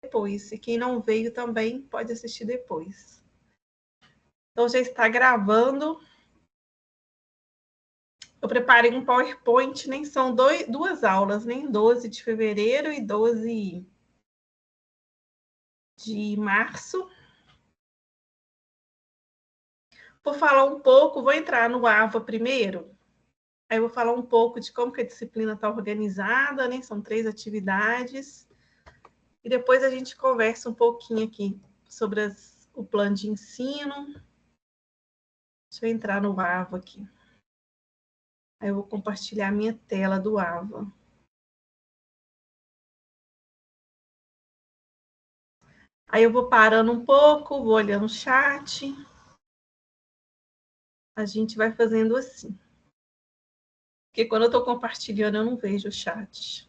depois. E quem não veio também pode assistir depois. Então, já está gravando. Eu preparei um PowerPoint, nem são duas aulas, né? 12 de fevereiro e 12 de março. Vou falar um pouco, vou entrar no AVA primeiro. Aí eu vou falar um pouco de como que a disciplina está organizada, né? São 3 atividades. E depois a gente conversa um pouquinho aqui sobre o plano de ensino. Deixa eu entrar no AVA aqui. Aí eu vou compartilhar minha tela do AVA. Aí eu vou parando um pouco, vou olhando o chat. A gente vai fazendo assim. Porque quando eu estou compartilhando, eu não vejo o chat.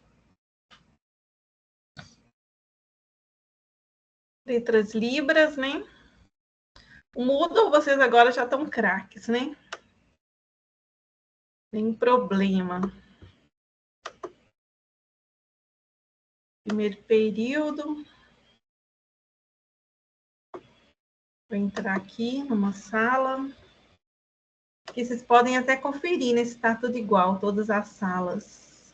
Letras Libras, né? O Moodle, vocês agora já estão craques, né? Tem problema. Primeiro período. Vou entrar aqui numa sala. Que vocês podem até conferir, né? Se está tudo igual, todas as salas.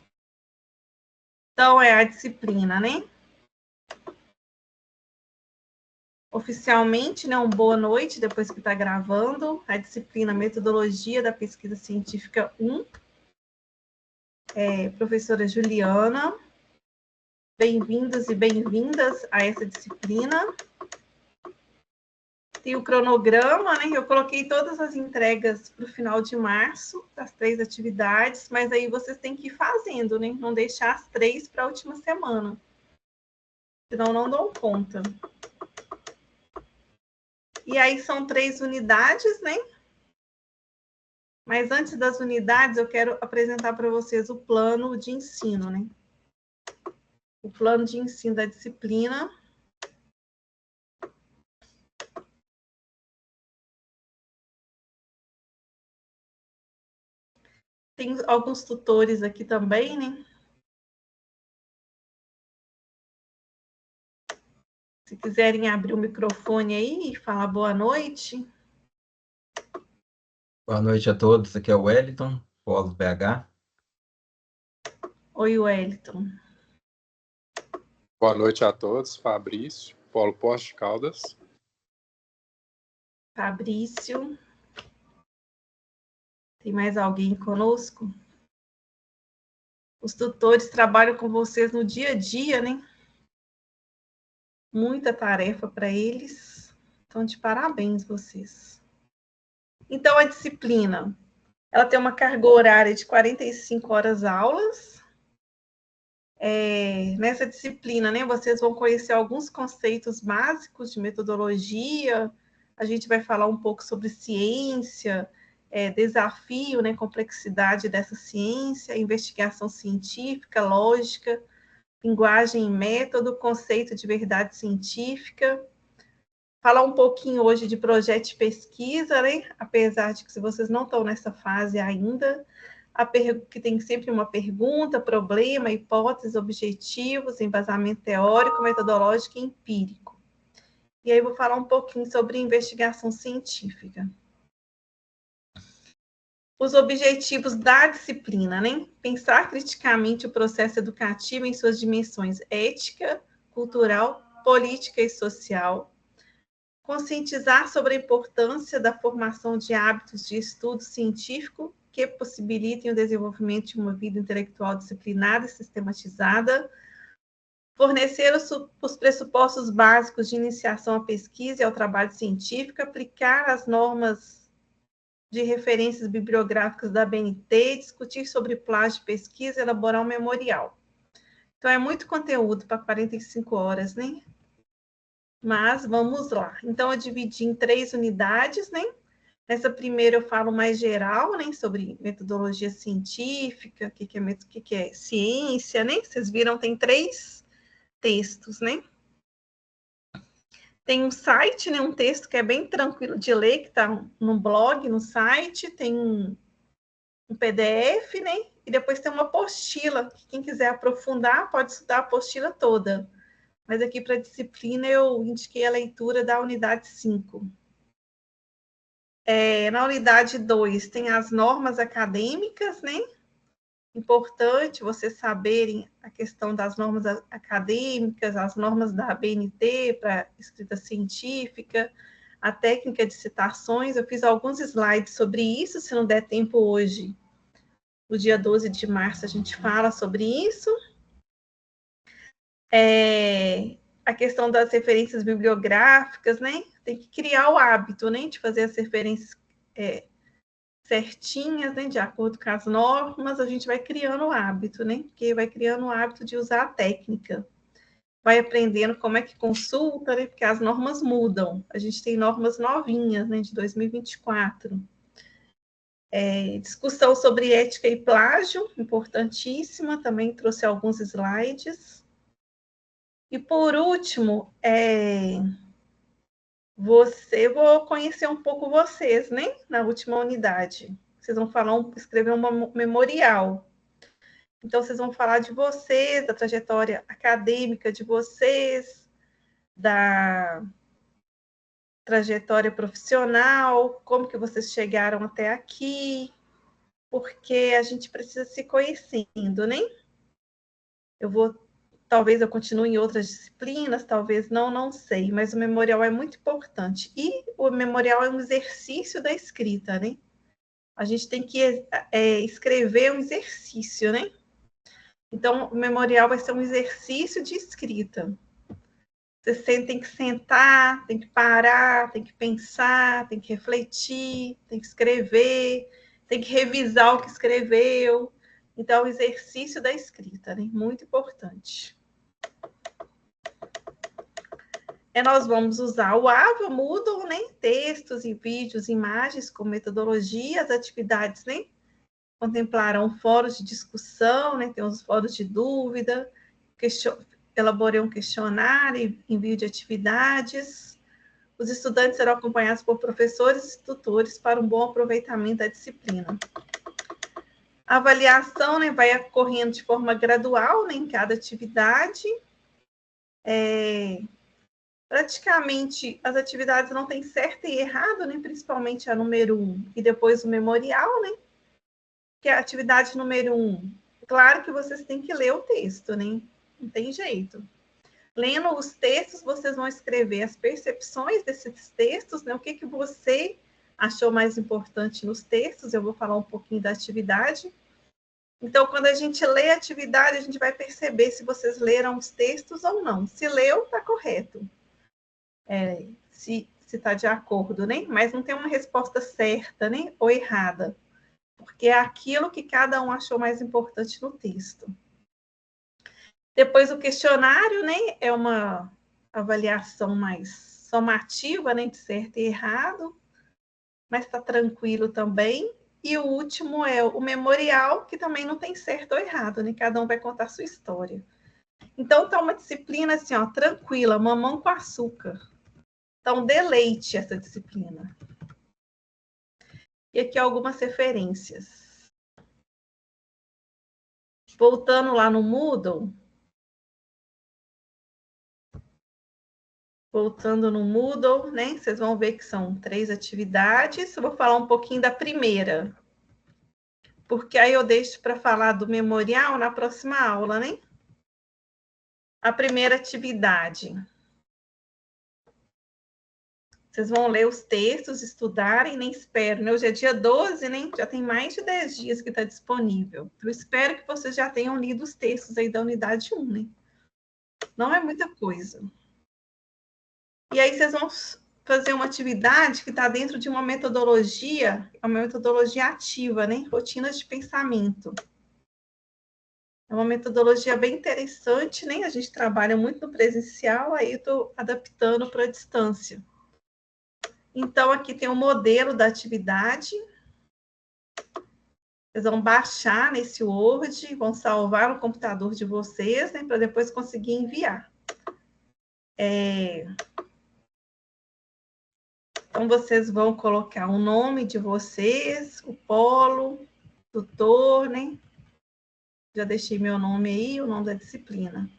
Então, é a disciplina, né? Oficialmente, né? Boa noite, depois que está gravando. A disciplina Metodologia da Pesquisa Científica 1. Professora Juliana. Bem-vindos e bem-vindas a essa disciplina. Tem o cronograma, né? Eu coloquei todas as entregas para o final de março, das 3 atividades, mas aí vocês têm que ir fazendo, né? Não deixar as 3 para a última semana. Senão não dão conta. E aí são 3 unidades, né? Mas antes das unidades, eu quero apresentar para vocês o plano de ensino, né? O plano de ensino da disciplina. Tem alguns tutores aqui também, né? Se quiserem abrir o microfone aí e falar boa noite. Boa noite a todos, aqui é o Wellington, Polo BH. Oi, Wellington. Boa noite a todos, Fabrício, Polo Poste Caldas. Fabrício. Tem mais alguém conosco? Os tutores trabalham com vocês no dia a dia, né? Muita tarefa para eles. Então, de parabéns vocês. Então, a disciplina, ela tem uma carga horária de 45 horas aulas. Nessa disciplina, né, vocês vão conhecer alguns conceitos básicos de metodologia. A gente vai falar um pouco sobre ciência, desafio, né, complexidade dessa ciência, investigação científica, lógica, linguagem e método, conceito de verdade científica. Falar um pouquinho hoje de projeto de pesquisa, né? Apesar de que se vocês não estão nessa fase ainda, que tem sempre uma pergunta, problema, hipótese, objetivos, embasamento teórico, metodológico e empírico. E aí vou falar um pouquinho sobre investigação científica. Os objetivos da disciplina, né? Pensar criticamente o processo educativo em suas dimensões ética, cultural, política e social. Conscientizar sobre a importância da formação de hábitos de estudo científico que possibilitem o desenvolvimento de uma vida intelectual disciplinada e sistematizada. Fornecer os pressupostos básicos de iniciação à pesquisa e ao trabalho científico, aplicar as normas de referências bibliográficas da BNT, discutir sobre plágio de pesquisa e elaborar um memorial. Então, é muito conteúdo para 45 horas, né? Mas vamos lá. Então, eu dividi em 3 unidades, né? Nessa primeira eu falo mais geral, né? Sobre metodologia científica, o que é ciência, né? Vocês viram, tem 3 textos, né? Tem um site, né? Um texto que é bem tranquilo de ler, que está no blog, no site. Tem um PDF, né? E depois tem uma apostila, que quem quiser aprofundar pode estudar a apostila toda. Mas aqui para a disciplina eu indiquei a leitura da unidade 5. Na unidade 2 tem as normas acadêmicas, né? Importante vocês saberem a questão das normas acadêmicas, as normas da ABNT para escrita científica, a técnica de citações. Eu fiz alguns slides sobre isso, se não der tempo hoje. No dia 12 de março a gente fala sobre isso. A questão das referências bibliográficas, né? Tem que criar o hábito, né? De fazer as referências certinhas, né? De acordo com as normas, a gente vai criando o hábito, né? Porque vai criando o hábito de usar a técnica. Vai aprendendo como é que consulta, né? Porque as normas mudam. A gente tem normas novinhas, né? De 2024. Discussão sobre ética e plágio, importantíssima. Também trouxe alguns slides. E, por último, vou conhecer um pouco vocês, né? Na última unidade. Vocês vão escrever um memorial. Então, vocês vão falar de vocês, da trajetória acadêmica de vocês, da trajetória profissional, como que vocês chegaram até aqui, porque a gente precisa se conhecendo, né? Talvez eu continue em outras disciplinas, talvez não sei, mas o memorial é muito importante. E o memorial é um exercício da escrita, né? A gente tem que escrever um exercício, né? Então, o memorial vai ser um exercício de escrita. Você tem que sentar, tem que parar, tem que pensar, tem que refletir, tem que escrever, tem que revisar o que escreveu. Então, o exercício da escrita, né? Muito importante. Nós vamos usar o AVA, Moodle, né? Textos e vídeos, imagens como metodologia, as atividades, né? Contemplarão fóruns de discussão, né? Tem os fóruns de dúvida, elaborei um questionário, envio de atividades. Os estudantes serão acompanhados por professores e tutores para um bom aproveitamento da disciplina. A avaliação, né, vai ocorrendo de forma gradual, né, em cada atividade. Praticamente, as atividades não têm certo e errado, né, principalmente a número 1 e depois o memorial, né, que é a atividade número 1. Claro que vocês têm que ler o texto, né, não tem jeito. Lendo os textos, vocês vão escrever as percepções desses textos, né, o que você achou mais importante nos textos, eu vou falar um pouquinho da atividade. Então, quando a gente lê a atividade, a gente vai perceber se vocês leram os textos ou não. Se leu, está correto. Se está de acordo, né? Mas não tem uma resposta certa, né? Ou errada. Porque é aquilo que cada um achou mais importante no texto. Depois, o questionário, né? É uma avaliação mais somativa, né? De certo e errado. Mas está tranquilo também. E o último é o memorial, que também não tem certo ou errado, né? Cada um vai contar a sua história. Então, tá uma disciplina assim, ó, tranquila, mamão com açúcar. Então, deleite essa disciplina. E aqui algumas referências. Voltando lá no Moodle. Voltando no Moodle, né? Vocês vão ver que são 3 atividades. Eu vou falar um pouquinho da primeira. Porque aí eu deixo para falar do memorial na próxima aula, né? A primeira atividade. Vocês vão ler os textos, estudarem, nem espero, né? Hoje é dia 12, né? Já tem mais de 10 dias que está disponível. Eu espero que vocês já tenham lido os textos aí da unidade 1, né? Não é muita coisa. E aí vocês vão fazer uma atividade que está dentro de uma metodologia ativa, né? Rotinas de pensamento. É uma metodologia bem interessante, né? A gente trabalha muito no presencial, aí eu estou adaptando para a distância. Então, aqui tem o modelo da atividade. Vocês vão baixar nesse Word, vão salvar no computador de vocês, né, para depois conseguir enviar. Então, vocês vão colocar o nome de vocês, o polo, tutor, né? Já deixei meu nome aí, o nome da disciplina.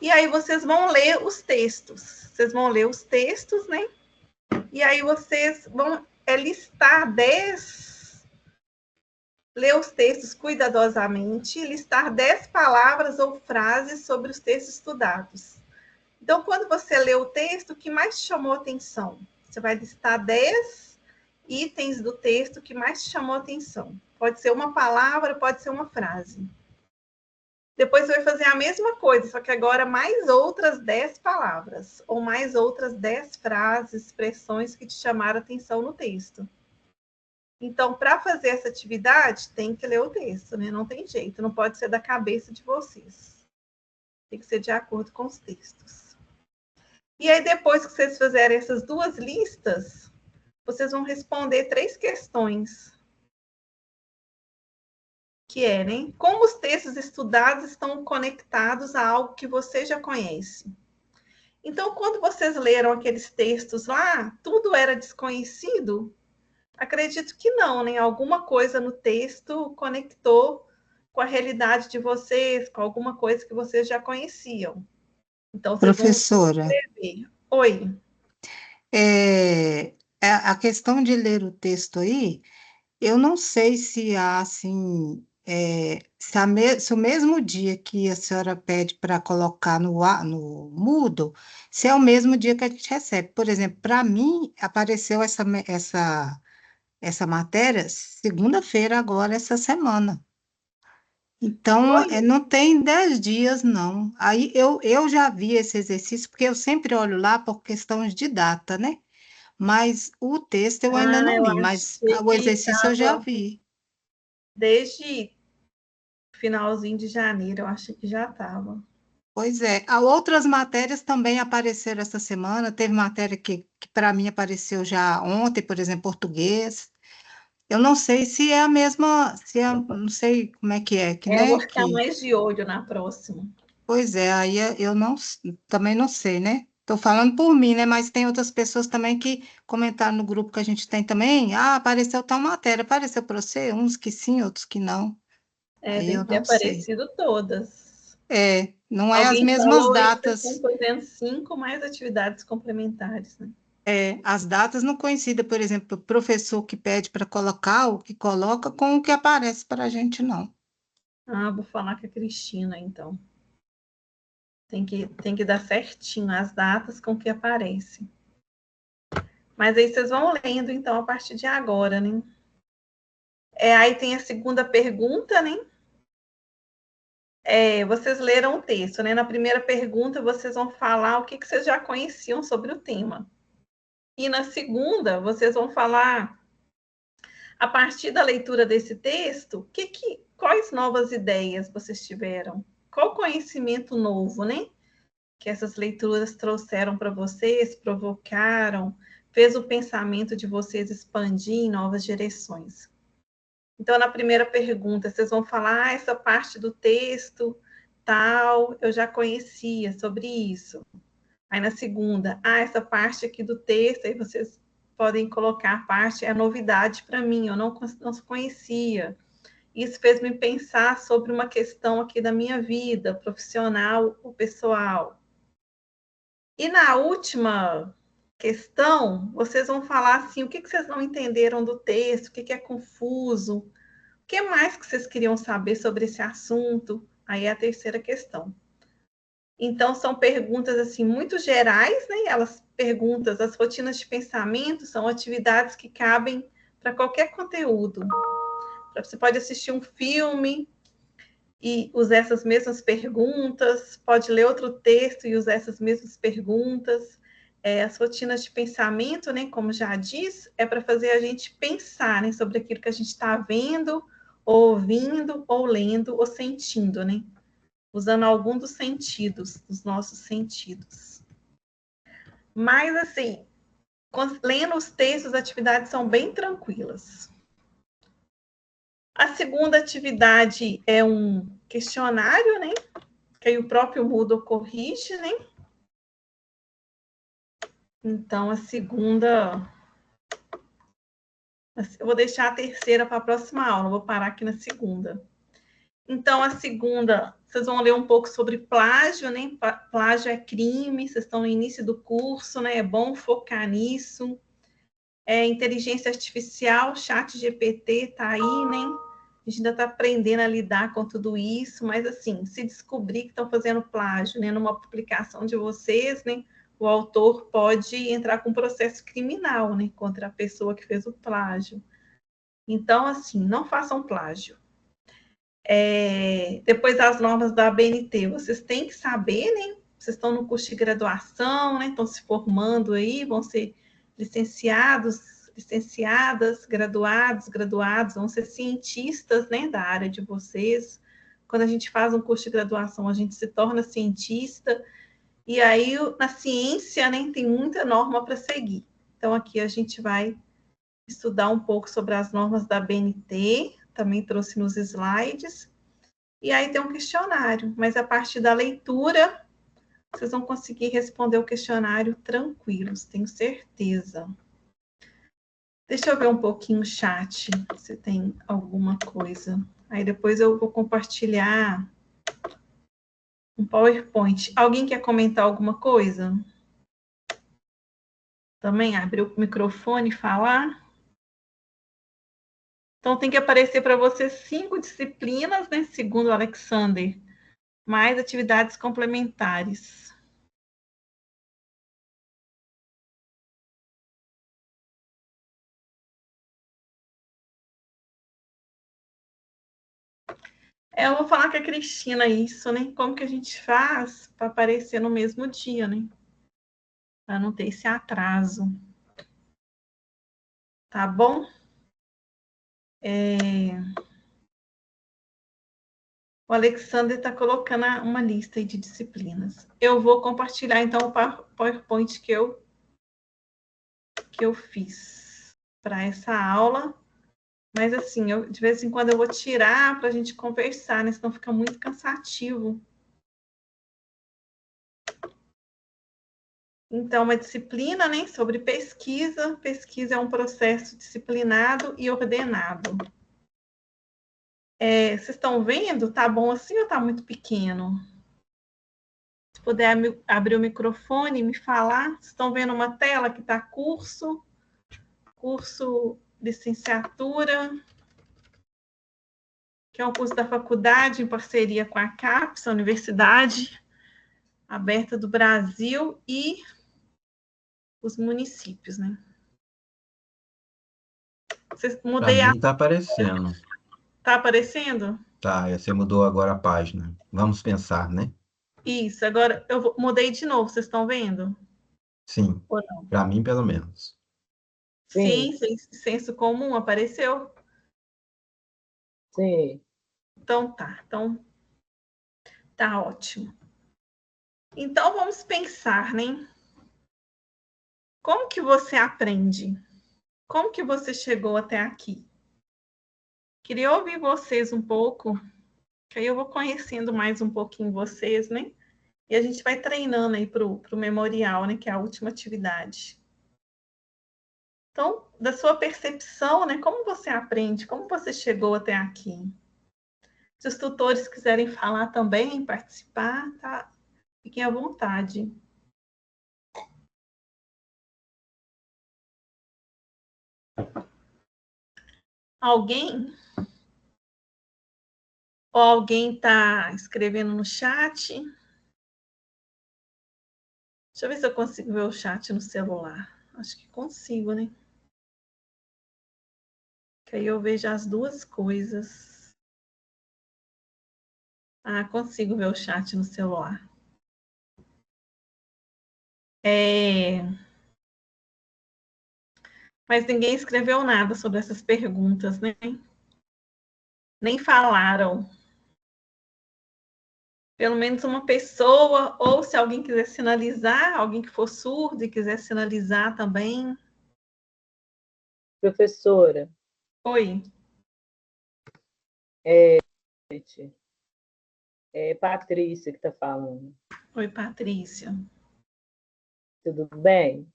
E aí vocês vão ler os textos. Vocês vão ler os textos, né? E aí vocês vão listar 10... Ler os textos cuidadosamente, listar 10 palavras ou frases sobre os textos estudados. Então, quando você lê o texto, o que mais te chamou atenção? Você vai listar 10 itens do texto que mais te chamou atenção. Pode ser uma palavra, pode ser uma frase. Depois você vai fazer a mesma coisa, só que agora mais outras 10 palavras, ou mais outras 10 frases, expressões que te chamaram atenção no texto. Então, para fazer essa atividade, tem que ler o texto, né? Não tem jeito, não pode ser da cabeça de vocês. Tem que ser de acordo com os textos. E aí, depois que vocês fizerem essas 2 listas, vocês vão responder 3 questões. Que é, né? Como os textos estudados estão conectados a algo que você já conhece? Então, quando vocês leram aqueles textos lá, tudo era desconhecido? Acredito que não, né? Alguma coisa no texto conectou com a realidade de vocês, com alguma coisa que vocês já conheciam. Então, vocês vão Professora, escrever. Oi. a questão de ler o texto aí, eu não sei se há, assim, se o mesmo dia que a senhora pede para colocar no Moodle, se é o mesmo dia que a gente recebe. Por exemplo, para mim, apareceu essa matéria segunda-feira agora, essa semana. Então, Oi. não tem 10 dias, não. Aí eu já vi esse exercício, porque eu sempre olho lá por questões de data, né? Mas o texto eu ainda não Eu li, mas achei o que exercício eu já estava vi. desde finalzinho de janeiro, eu acho que já estava. Pois é. Há outras matérias também apareceram essa semana. Teve matéria que para mim apareceu já ontem, por exemplo, português. Eu não sei se é a mesma, não sei como é, Eu vou né? ficar mais de olho na próxima. Pois é, aí eu não, também não sei, né? Estou falando por mim, né? Mas tem outras pessoas também que comentaram no grupo que a gente tem também. Ah, apareceu tal matéria. Apareceu para você? Uns que sim, outros que não. Aí Tem eu que ter não sei. aparecido todas. Não é as Alguém mesmas falou aí que vocês estão datas. fazendo 5 mais atividades complementares, né? As datas não coincidem, por exemplo, o professor que pede para colocar, o que coloca, com o que aparece para a gente, não. Vou falar com a Cristina, então. Tem que dar certinho as datas com que aparece. Mas aí vocês vão lendo, então, a partir de agora, né? Aí tem a segunda pergunta, né? Vocês leram o texto, né? Na primeira pergunta, vocês vão falar o que vocês já conheciam sobre o tema. E na segunda, vocês vão falar, a partir da leitura desse texto, quais novas ideias vocês tiveram? Qual conhecimento novo, né? Que essas leituras trouxeram para vocês, provocaram, fez o pensamento de vocês expandir em novas direções. Então, na primeira pergunta, vocês vão falar, essa parte do texto, tal, eu já conhecia sobre isso. Aí, na segunda, essa parte aqui do texto, aí vocês podem colocar a parte, é novidade para mim, eu não conhecia. Isso fez me pensar sobre uma questão aqui da minha vida, profissional ou pessoal. E na última questão, vocês vão falar assim, o que vocês não entenderam do texto, o que é confuso, o que mais que vocês queriam saber sobre esse assunto? Aí é a terceira questão. Então, são perguntas assim muito gerais, né? As rotinas de pensamento são atividades que cabem para qualquer conteúdo. Você pode assistir um filme e usar essas mesmas perguntas, pode ler outro texto e usar essas mesmas perguntas. As rotinas de pensamento, né, como já diz, é para fazer a gente pensar, né, sobre aquilo que a gente está vendo, ou ouvindo, ou lendo, ou sentindo, né? Usando algum dos sentidos, dos nossos sentidos. Mas, assim, lendo os textos, as atividades são bem tranquilas. A segunda atividade é um questionário, né? Que aí o próprio Moodle corrige, né? Então, a segunda... Eu vou deixar a terceira para a próxima aula, vou parar aqui na segunda. Então, a segunda, vocês vão ler um pouco sobre plágio, né? Plágio é crime, vocês estão no início do curso, né? É bom focar nisso. Inteligência artificial, chat GPT está aí, né? A gente ainda está aprendendo a lidar com tudo isso, mas assim, se descobrir que estão fazendo plágio, né, numa publicação de vocês, né, o autor pode entrar com processo criminal, né, contra a pessoa que fez o plágio. Então, assim, não façam plágio. Depois das normas da ABNT, vocês têm que saber, né? Vocês estão no curso de graduação, né? Estão se formando aí, vão ser licenciados, licenciadas, graduados, vão ser cientistas, né, da área de vocês. Quando a gente faz um curso de graduação, a gente se torna cientista, e aí na ciência, né, tem muita norma para seguir. Então, aqui a gente vai estudar um pouco sobre as normas da ABNT, também trouxe nos slides, e aí tem um questionário, mas a partir da leitura, vocês vão conseguir responder o questionário tranquilos, tenho certeza. Deixa eu ver um pouquinho o chat, se tem alguma coisa. Aí depois eu vou compartilhar um PowerPoint. Alguém quer comentar alguma coisa? Também abrir o microfone e falar? Então tem que aparecer para você 5 disciplinas, né, segundo o Alexander, mais atividades complementares. Eu vou falar com a Cristina isso, né? Como que a gente faz para aparecer no mesmo dia, né? Para não ter esse atraso. Tá bom? O Alexander está colocando uma lista aí de disciplinas. Eu vou compartilhar, então, o PowerPoint que eu fiz para essa aula. Mas, assim, de vez em quando eu vou tirar para a gente conversar, né? Senão fica muito cansativo. Então, uma disciplina, né, sobre pesquisa. Pesquisa é um processo disciplinado e ordenado. Vocês estão vendo? Tá bom assim ou tá muito pequeno? Se puder abrir o microfone e me falar. Vocês estão vendo uma tela que está curso licenciatura, que é um curso da faculdade em parceria com a CAPES, a Universidade Aberta do Brasil, e os municípios, né? Para mim está aparecendo. Tá aparecendo? Tá, você mudou agora a página. Vamos pensar, né? Isso, agora eu mudei de novo, vocês estão vendo? Sim, para mim pelo menos. Sim, senso comum apareceu? Sim. Então tá ótimo. Então vamos pensar, né? Como que você aprende? Como que você chegou até aqui? Queria ouvir vocês um pouco, que aí eu vou conhecendo mais um pouquinho vocês, né? E a gente vai treinando aí para o memorial, né? Que é a última atividade. Então, da sua percepção, né? Como você aprende? Como você chegou até aqui? Se os tutores quiserem falar também, participar, tá? Fiquem à vontade. Alguém? Ou alguém está escrevendo no chat? Deixa eu ver se eu consigo ver o chat no celular. Acho que consigo, né? Que aí eu vejo as duas coisas. Ah, consigo ver o chat no celular. Mas ninguém escreveu nada sobre essas perguntas, né? Nem falaram. Pelo menos uma pessoa, ou se alguém quiser sinalizar, alguém que for surdo e quiser sinalizar também. Professora, Oi. é Patrícia que está falando. Oi, Patrícia. Tudo bem?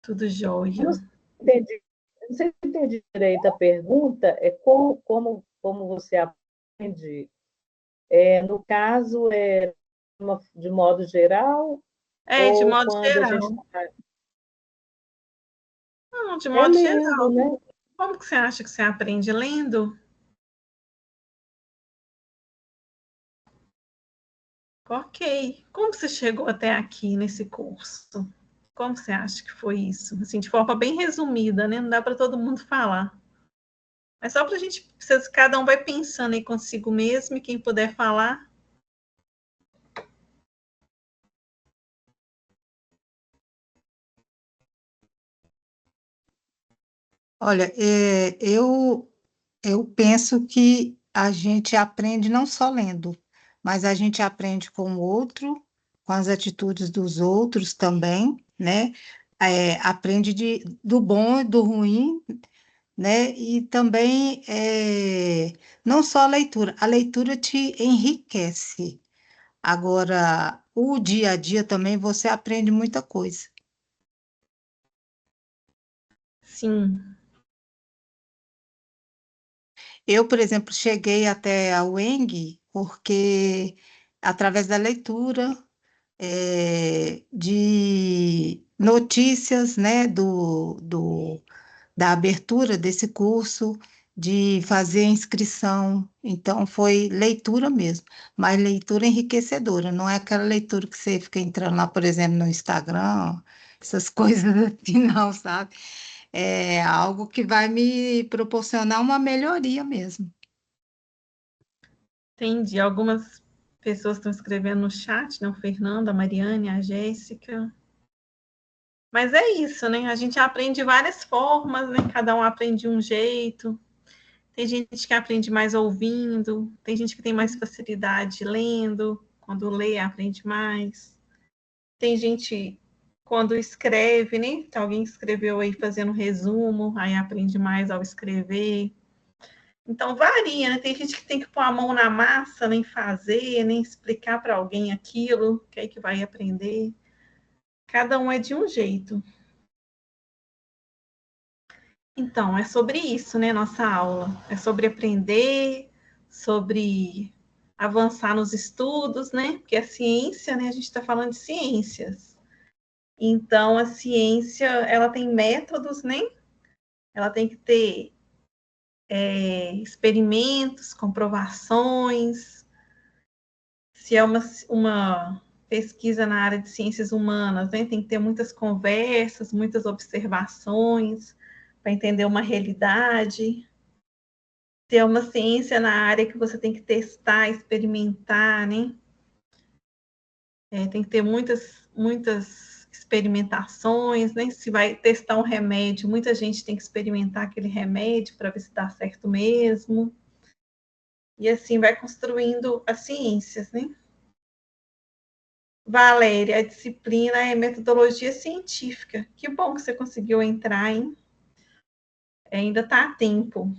Tudo jóia. Não sei se entendi direito a pergunta, é como você aprende aprende, no caso, de modo geral, De ou modo quando a gente geral. Não, de é modo lendo, geral. né? Como que você acha que você aprende? Lendo? Ok. Como você chegou até aqui nesse curso? Como você acha que foi isso? Assim, de forma bem resumida, né? Não dá para todo mundo falar. Mas só para a gente, cada um vai pensando aí consigo mesmo e quem puder falar. Olha, eu penso que a gente aprende não só lendo, mas a gente aprende com o outro, com as atitudes dos outros também, né? Aprende do bom e do ruim, né? E também não só a leitura te enriquece. Agora, o dia a dia também você aprende muita coisa. Sim. Eu, por exemplo, cheguei até a UENG porque, através da leitura, de notícias, né, da abertura desse curso, de fazer a inscrição. Então, foi leitura mesmo, mas leitura enriquecedora, não é aquela leitura que você fica entrando lá, por exemplo, no Instagram, essas coisas assim, não, sabe? É algo que vai me proporcionar uma melhoria mesmo. Entendi. Algumas pessoas estão escrevendo no chat, né? O Fernando, a Mariane, a Jéssica. Mas é isso, né? A gente aprende de várias formas, né? Cada um aprende de um jeito. Tem gente que aprende mais ouvindo, tem gente que tem mais facilidade lendo, quando lê, aprende mais. Tem gente, quando escreve, né? Alguém escreveu aí fazendo resumo, aí aprende mais ao escrever. Então, varia, né? Tem gente que tem que pôr a mão na massa, nem fazer, nem explicar para alguém aquilo, que é que vai aprender. Cada um é de um jeito. Então, é sobre isso, né, nossa aula. É sobre aprender, sobre avançar nos estudos, né? Porque a ciência, né, a gente está falando de ciências. Então, a ciência, ela tem métodos, né? Ela tem que ter experimentos, comprovações. Se é uma pesquisa na área de ciências humanas, né, tem que ter muitas conversas, muitas observações para entender uma realidade. Ter uma ciência na área que você tem que testar, experimentar, né? Tem que ter muitas experimentações, né? Se vai testar um remédio, muita gente tem que experimentar aquele remédio para ver se dá certo mesmo. E assim vai construindo as ciências, né? Valéria, a disciplina é metodologia científica. Que bom que você conseguiu entrar, hein? Ainda está a tempo.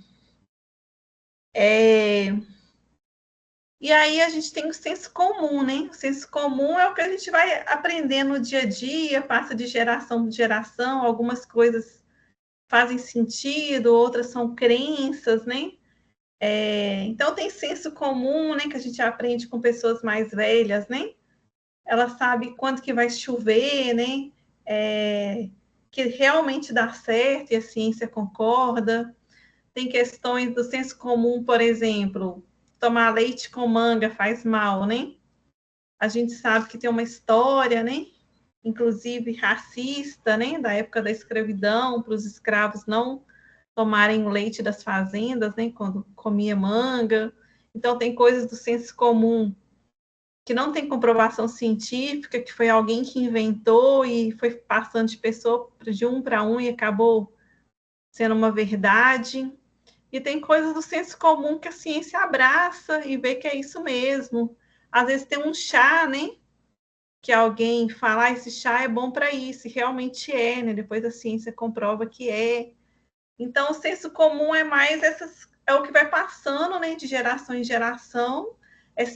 E aí a gente tem o senso comum, né? O senso comum é o que a gente vai aprendendo no dia a dia, passa de geração em geração, algumas coisas fazem sentido, outras são crenças, né? Então tem senso comum, né? Que a gente aprende com pessoas mais velhas, né? Ela sabe quando que vai chover, né? Que realmente dá certo e a ciência concorda. Tem questões do senso comum, por exemplo, tomar leite com manga faz mal, né? A gente sabe que tem uma história, né? Inclusive racista, né? Da época da escravidão, para os escravos não tomarem o leite das fazendas, né? Quando comia manga. Então tem coisas do senso comum que não tem comprovação científica, que foi alguém que inventou e foi passando de pessoa de um para um e acabou sendo uma verdade. E tem coisas do senso comum que a ciência abraça e vê que é isso mesmo. Às vezes tem um chá, né? Que alguém fala, esse chá é bom para isso, e realmente é, né? Depois a ciência comprova que é. Então, o senso comum é mais é o que vai passando, né, de geração em geração,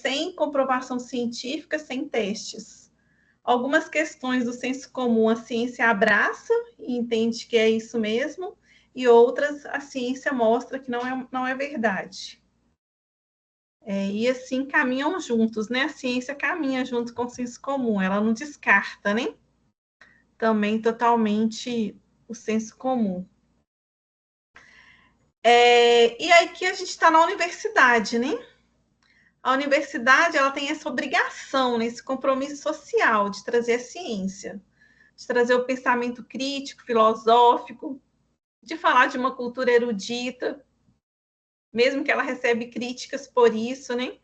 sem comprovação científica, sem testes. Algumas questões do senso comum a ciência abraça e entende que é isso mesmo, e outras a ciência mostra que não é verdade. E assim caminham juntos, né? A ciência caminha junto com o senso comum, ela não descarta, né? Também totalmente o senso comum. E aí que a gente está na universidade, né? A universidade ela tem essa obrigação, né? Esse compromisso social de trazer a ciência, de trazer o pensamento crítico, filosófico, de falar de uma cultura erudita, mesmo que ela recebe críticas por isso, né?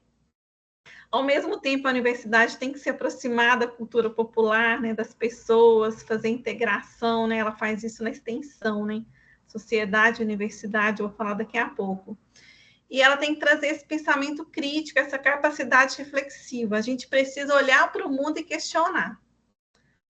Ao mesmo tempo, a universidade tem que se aproximar da cultura popular, né, das pessoas, fazer integração, né? Ela faz isso na extensão, né? Sociedade, universidade, eu vou falar daqui a pouco. E ela tem que trazer esse pensamento crítico, essa capacidade reflexiva. A gente precisa olhar para o mundo e questionar.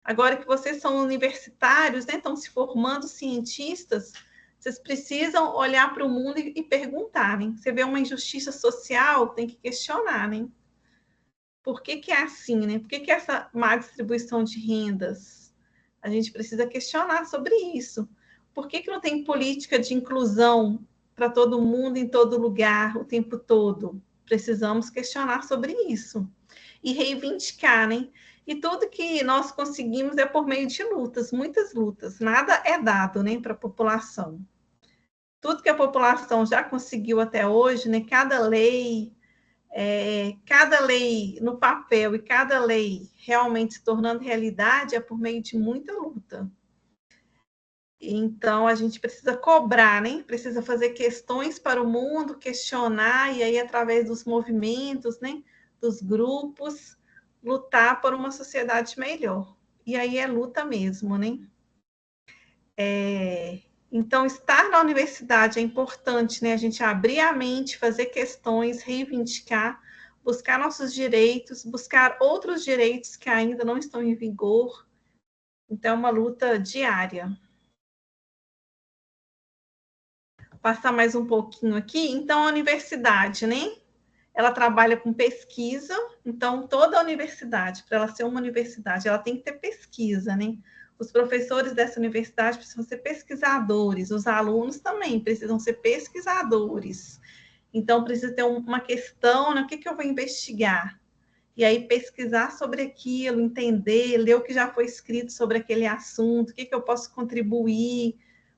Agora que vocês são universitários, né, estão se formando cientistas, vocês precisam olhar para o mundo e perguntar, né? Você vê uma injustiça social, tem que questionar, né? Por que é assim, né? Por que essa má distribuição de rendas? A gente precisa questionar sobre isso. Por que não tem política de inclusão para todo mundo, em todo lugar, o tempo todo? Precisamos questionar sobre isso. E reivindicar, né? E tudo que nós conseguimos é por meio de lutas, muitas lutas. Nada é dado, né, para a população. Tudo que a população já conseguiu até hoje, né? Cada lei no papel e cada lei realmente se tornando realidade é por meio de muita luta. Então, a gente precisa cobrar, né? Precisa fazer questões para o mundo, questionar, e aí, através dos movimentos, né? Dos grupos, lutar por uma sociedade melhor. E aí é luta mesmo, né? Então, estar na universidade é importante, né? A gente abrir a mente, fazer questões, reivindicar, buscar nossos direitos, buscar outros direitos que ainda não estão em vigor. Então, é uma luta diária. Passar mais um pouquinho aqui. Então, a universidade, né? Ela trabalha com pesquisa. Então, toda a universidade, para ela ser uma universidade, ela tem que ter pesquisa, né? Os professores dessa universidade precisam ser pesquisadores, os alunos também precisam ser pesquisadores. Então, precisa ter uma questão, né? O que eu vou investigar? E aí, pesquisar sobre aquilo, entender, ler o que já foi escrito sobre aquele assunto, o que eu posso contribuir,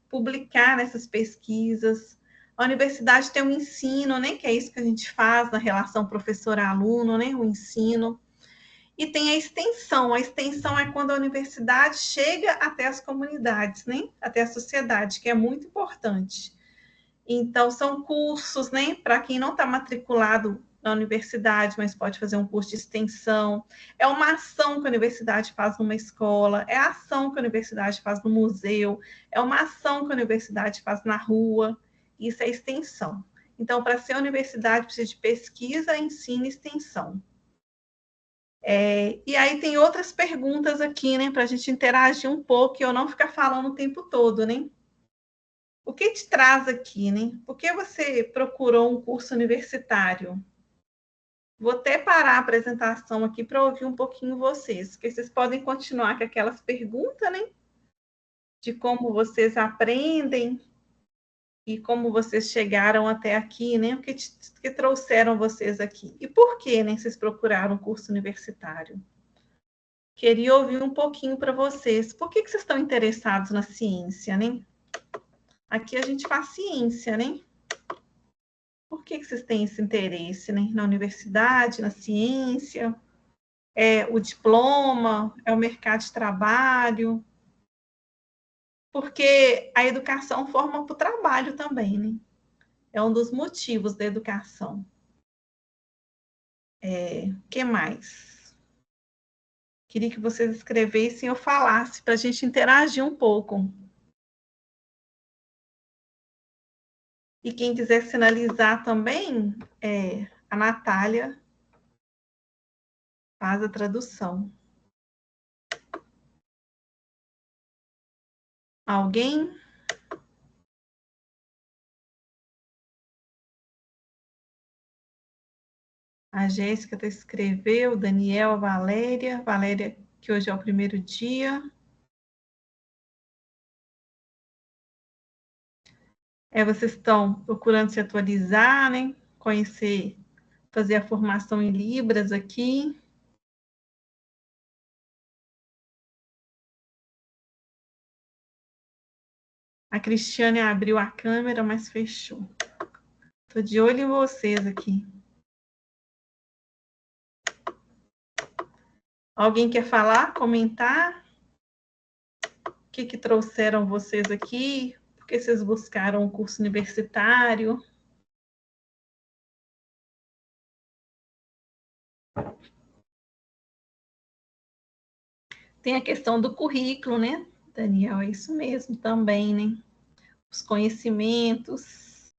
publicar nessas pesquisas. A universidade tem um ensino, né? Que é isso que a gente faz na relação professor-aluno, né? O ensino. E tem a extensão. A extensão é quando a universidade chega até as comunidades, né? Até a sociedade, que é muito importante. Então, são cursos, né? Para quem não está matriculado na universidade, mas pode fazer um curso de extensão. É uma ação que a universidade faz numa escola, é a ação que a universidade faz no museu, é uma ação que a universidade faz na rua. Isso é extensão. Então, para ser universidade, precisa de pesquisa, ensino e extensão. E aí tem outras perguntas aqui, né, para a gente interagir um pouco e eu não ficar falando o tempo todo, né? O que te traz aqui, né? Por que você procurou um curso universitário? Vou até parar a apresentação aqui para ouvir um pouquinho vocês, porque vocês podem continuar com aquelas perguntas, né? De como vocês aprendem e como vocês chegaram até aqui, né? O que trouxeram vocês aqui? E por que, né, vocês procuraram um curso universitário? Queria ouvir um pouquinho para vocês. Por que vocês estão interessados na ciência, né? Aqui a gente faz ciência, né? Por que vocês têm esse interesse, né? Na universidade, na ciência? É o diploma? É o mercado de trabalho? Porque a educação forma para o trabalho também, né? É um dos motivos da educação. O que mais? Queria que vocês escrevessem ou falassem para a gente interagir um pouco. E quem quiser sinalizar também, a Natália faz a tradução. Alguém? A Jéssica escreveu, Daniel, a Valéria, que hoje é o primeiro dia. Vocês estão procurando se atualizar, né? Conhecer fazer a formação em Libras aqui. A Cristiane abriu a câmera, mas fechou. Estou de olho em vocês aqui. Alguém quer falar, comentar? O que trouxeram vocês aqui? Por que vocês buscaram um curso universitário? Tem a questão do currículo, né, Daniel? É isso mesmo também, né? Os conhecimentos,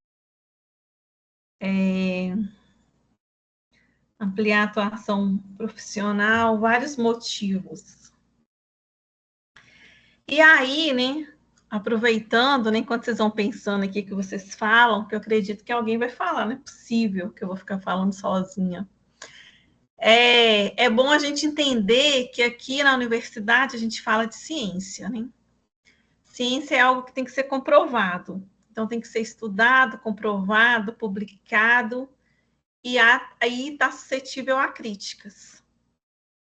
ampliar a atuação profissional, vários motivos. E aí, né, aproveitando, né, enquanto vocês vão pensando aqui que vocês falam, que eu acredito que alguém vai falar, não é possível que eu vou ficar falando sozinha. É bom a gente entender que aqui na universidade a gente fala de ciência, né? Ciência é algo que tem que ser comprovado. Então, tem que ser estudado, comprovado, publicado, e aí está suscetível a críticas.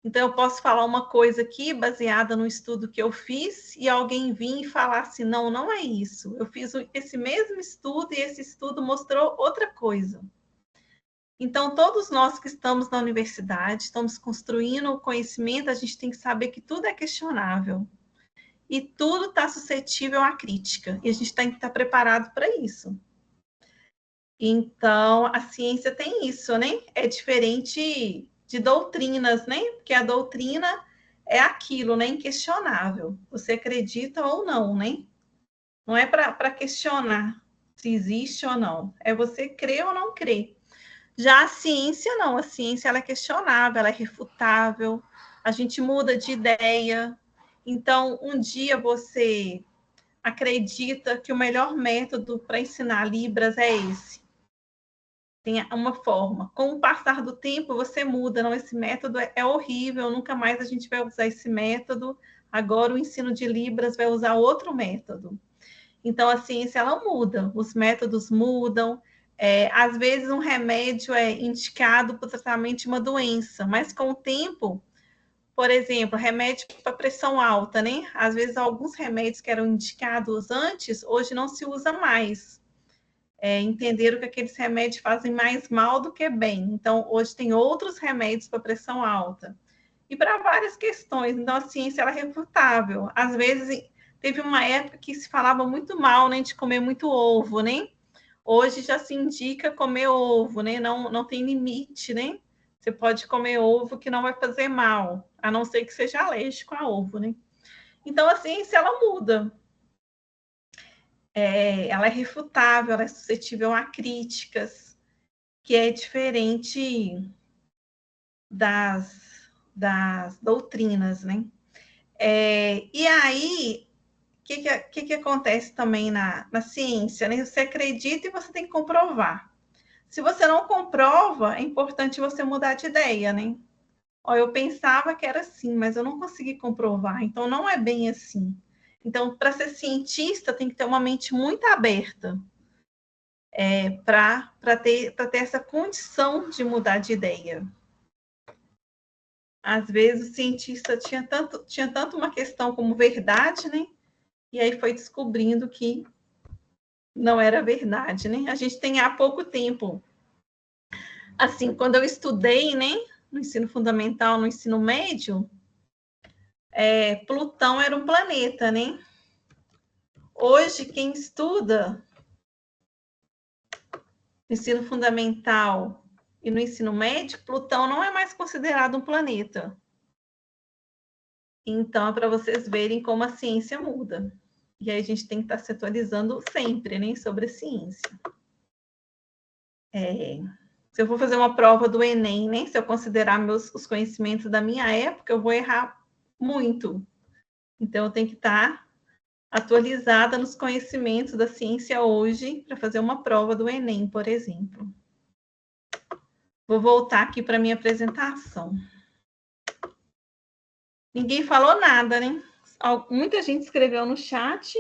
Então, eu posso falar uma coisa aqui, baseada no estudo que eu fiz, e alguém vir e falar assim, não, não é isso. Eu fiz esse mesmo estudo, e esse estudo mostrou outra coisa. Então, todos nós que estamos na universidade, estamos construindo o conhecimento, a gente tem que saber que tudo é questionável. E tudo está suscetível à crítica. E a gente tem que estar preparado para isso. Então, a ciência tem isso, né? É diferente de doutrinas, né? Porque a doutrina é aquilo, né? Inquestionável. Você acredita ou não, né? Não é para questionar se existe ou não. É você crer ou não crer. Já a ciência, não. A ciência ela é questionável, ela é refutável. A gente muda de ideia. Então, um dia você acredita que o melhor método para ensinar Libras é esse. Tem uma forma. Com o passar do tempo, você muda. Não, esse método é horrível, nunca mais a gente vai usar esse método. Agora o ensino de Libras vai usar outro método. Então, a ciência, ela muda. Os métodos mudam. Às vezes, um remédio é indicado para o tratamento de uma doença, mas com o tempo... Por exemplo, remédio para pressão alta, né? Às vezes, alguns remédios que eram indicados antes, hoje não se usa mais. Entenderam que aqueles remédios fazem mais mal do que bem. Então, hoje tem outros remédios para pressão alta. E para várias questões. Então, a ciência ela é refutável. Às vezes, teve uma época que se falava muito mal, né, de comer muito ovo, né? Hoje já se indica comer ovo, né? Não tem limite, né? Você pode comer ovo que não vai fazer mal, a não ser que seja alérgico a ovo, né? Então, a ciência, ela muda. Ela é refutável, ela é suscetível a críticas, que é diferente das doutrinas, né? E aí, o que acontece também na ciência, né? Você acredita e você tem que comprovar. Se você não comprova, é importante você mudar de ideia, né? Eu pensava que era assim, mas eu não consegui comprovar, então não é bem assim. Então, para ser cientista, tem que ter uma mente muito aberta para ter essa condição de mudar de ideia. Às vezes, o cientista tinha tanto uma questão como verdade, né? E aí foi descobrindo que não era verdade, né? A gente tem há pouco tempo. Assim, quando eu estudei, né? No ensino fundamental, no ensino médio, Plutão era um planeta, né? Hoje, quem estuda no ensino fundamental e no ensino médio, Plutão não é mais considerado um planeta. Então, é para vocês verem como a ciência muda. E aí a gente tem que estar se atualizando sempre, né, sobre a ciência. Se eu for fazer uma prova do Enem, né, se eu considerar os conhecimentos da minha época, eu vou errar muito. Então, eu tenho que estar atualizada nos conhecimentos da ciência hoje para fazer uma prova do Enem, por exemplo. Vou voltar aqui para a minha apresentação. Ninguém falou nada, né? Muita gente escreveu no chat.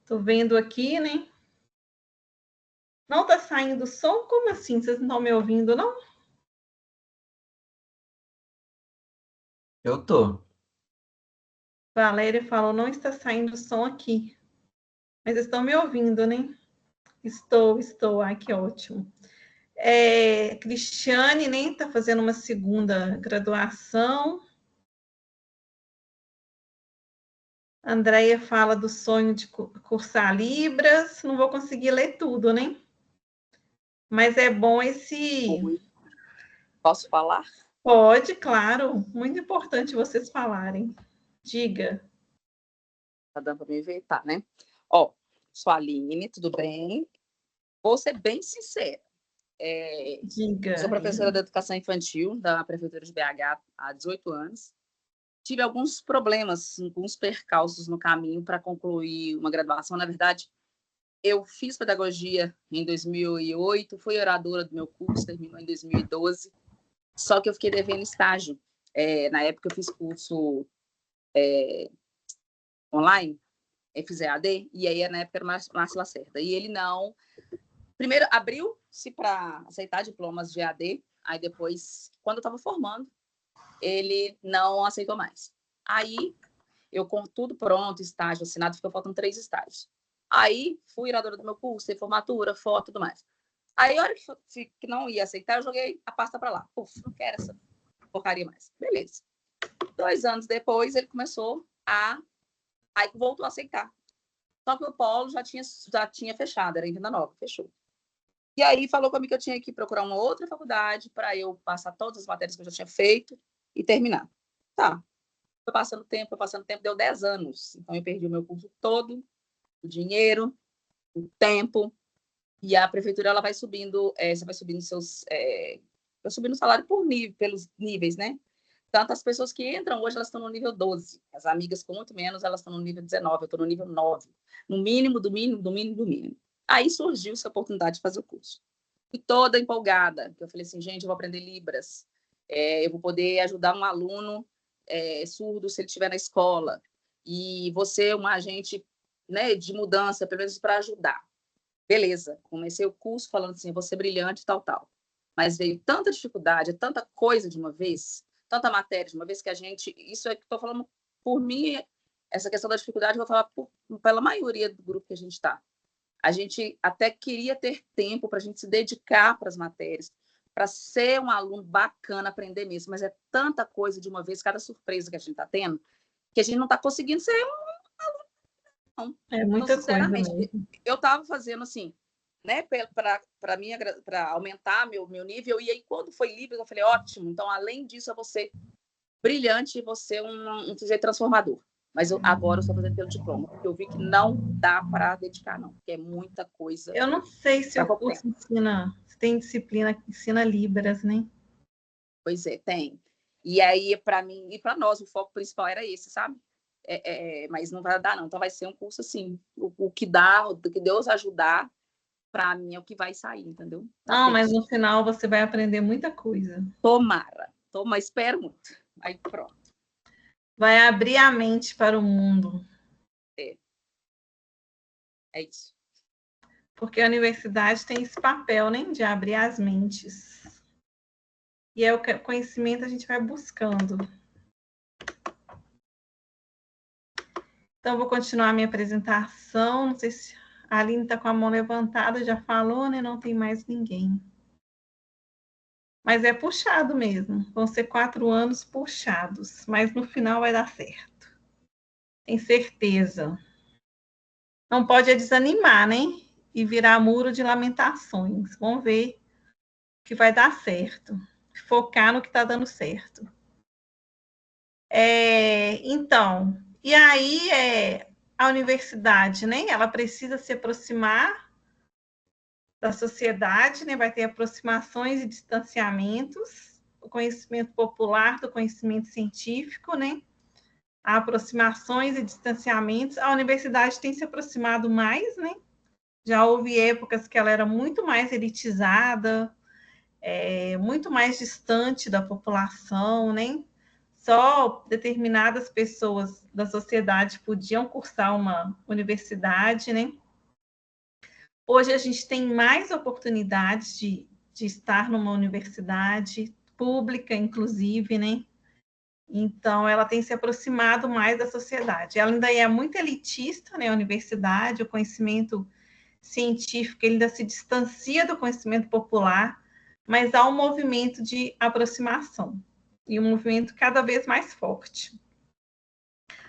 Estou vendo aqui, né? Não está saindo som? Como assim? Vocês não estão me ouvindo, não? Eu tô. Valéria falou, não está saindo som aqui. Mas estão me ouvindo, né? Estou. Ai, que ótimo. Cristiane, né? Está fazendo uma segunda graduação. Andréia fala do sonho de cursar Libras. Não vou conseguir ler tudo, né? Mas é bom esse... Posso falar? Pode, claro. Muito importante vocês falarem. Diga. Tá dando para me ver? Tá, né? Ó, sou a Aline, tudo bem? Vou ser bem sincera. Diga. Sou professora de educação infantil da Prefeitura de BH há 18 anos. Tive alguns problemas, alguns percalços no caminho para concluir uma graduação. Na verdade, eu fiz pedagogia em 2008, fui oradora do meu curso, terminou em 2012. Só que eu fiquei devendo estágio. Na época, eu fiz curso online, fiz EAD, e aí na época era o Márcio Lacerda. E ele não... Primeiro, abriu-se para aceitar diplomas de EAD, aí depois, quando eu estava formando, ele não aceitou mais. Aí, eu com tudo pronto, estágio assinado, ficou faltando 3 estágios. Aí, fui iradora do meu curso, formatura, foto e tudo mais. Aí, a hora que não ia aceitar, eu joguei a pasta para lá. Puf, não quero essa porcaria mais. Beleza. 2 anos depois, ele começou a... Aí, voltou a aceitar. Só que o polo já tinha fechado, era em Venda Nova, fechou. E aí, falou comigo que eu tinha que procurar uma outra faculdade para eu passar todas as matérias que eu já tinha feito e terminar. Tá. Foi passando tempo, deu 10 anos. Então, eu perdi o meu curso todo, o dinheiro, o tempo, e a prefeitura ela vai subindo, você vai subindo vai subindo o salário pelos níveis, né? Tanto as pessoas que entram hoje, elas estão no nível 12. As amigas com muito menos, elas estão no nível 19, eu estou no nível 9. No mínimo, do mínimo, do mínimo, do mínimo. Aí surgiu essa oportunidade de fazer o curso. Fui toda empolgada. Eu falei assim, gente, eu vou aprender Libras. Eu vou poder ajudar um aluno surdo se ele estiver na escola. E vou ser um agente, né, de mudança, pelo menos para ajudar. Beleza. Comecei o curso falando assim, vou ser brilhante, tal, tal. Mas veio tanta dificuldade, tanta coisa de uma vez, tanta matéria de uma vez que a gente... Isso é que estou falando por mim, essa questão da dificuldade, eu vou falar pela maioria do grupo que a gente está. A gente até queria ter tempo para a gente se dedicar para as matérias, para ser um aluno bacana, aprender mesmo, mas é tanta coisa de uma vez, cada surpresa que a gente está tendo, que a gente não está conseguindo ser um aluno, não. É muita então, sinceramente, coisa mesmo. Eu estava fazendo assim, né, para aumentar meu nível, e aí quando foi Libras, eu falei, ótimo, então além disso eu vou ser brilhante e vou ser um sujeito transformador. Mas agora eu estou fazendo pelo diploma, porque eu vi que não dá para dedicar, não, porque é muita coisa. Eu não sei se o curso ensina, se tem disciplina que ensina Libras, né? Pois é, tem. E aí, para mim e para nós, o foco principal era esse, sabe? Mas não vai dar, não. Então, vai ser um curso assim. O que dá, o que Deus ajudar, para mim é o que vai sair, entendeu? Não, mas no final você vai aprender muita coisa. Tomara. Espero muito. Aí, pronto. Vai abrir a mente para o mundo. É isso. Porque a universidade tem esse papel, né, de abrir as mentes. E é o conhecimento a gente vai buscando. Então, vou continuar a minha apresentação. Não sei se a Aline está com a mão levantada, já falou, né? Não tem mais ninguém. Mas é puxado mesmo. Vão ser 4 anos puxados. Mas no final vai dar certo. Tem certeza. Não pode desanimar, né? E virar muro de lamentações. Vamos ver que vai dar certo. Focar no que está dando certo. Então, e aí a universidade, né? Ela precisa se aproximar da sociedade, né? Vai ter aproximações e distanciamentos, o conhecimento popular do conhecimento científico, né? Há aproximações e distanciamentos. A universidade tem se aproximado mais, né? Já houve épocas que ela era muito mais elitizada, muito mais distante da população, né? Só determinadas pessoas da sociedade podiam cursar uma universidade, né? Hoje a gente tem mais oportunidades de estar numa universidade pública, inclusive, né? Então, ela tem se aproximado mais da sociedade. Ela ainda é muito elitista, né? A universidade, o conhecimento científico, ele ainda se distancia do conhecimento popular, mas há um movimento de aproximação, e um movimento cada vez mais forte.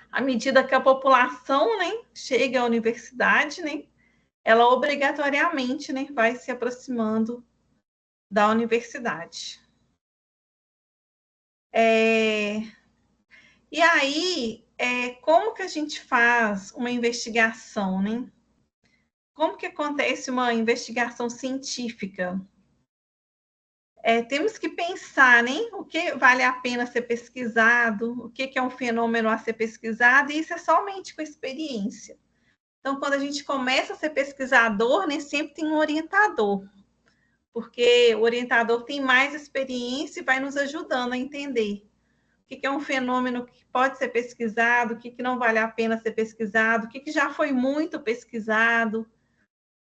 À medida que a população, né, chega à universidade, né, ela obrigatoriamente, né, vai se aproximando da universidade. E aí, como que a gente faz uma investigação, né? Como que acontece uma investigação científica? Temos que pensar, né? O que vale a pena ser pesquisado, o que é um fenômeno a ser pesquisado, e isso é somente com experiência. Então, quando a gente começa a ser pesquisador, né, sempre tem um orientador, porque o orientador tem mais experiência e vai nos ajudando a entender o que é um fenômeno que pode ser pesquisado, o que não vale a pena ser pesquisado, o que já foi muito pesquisado.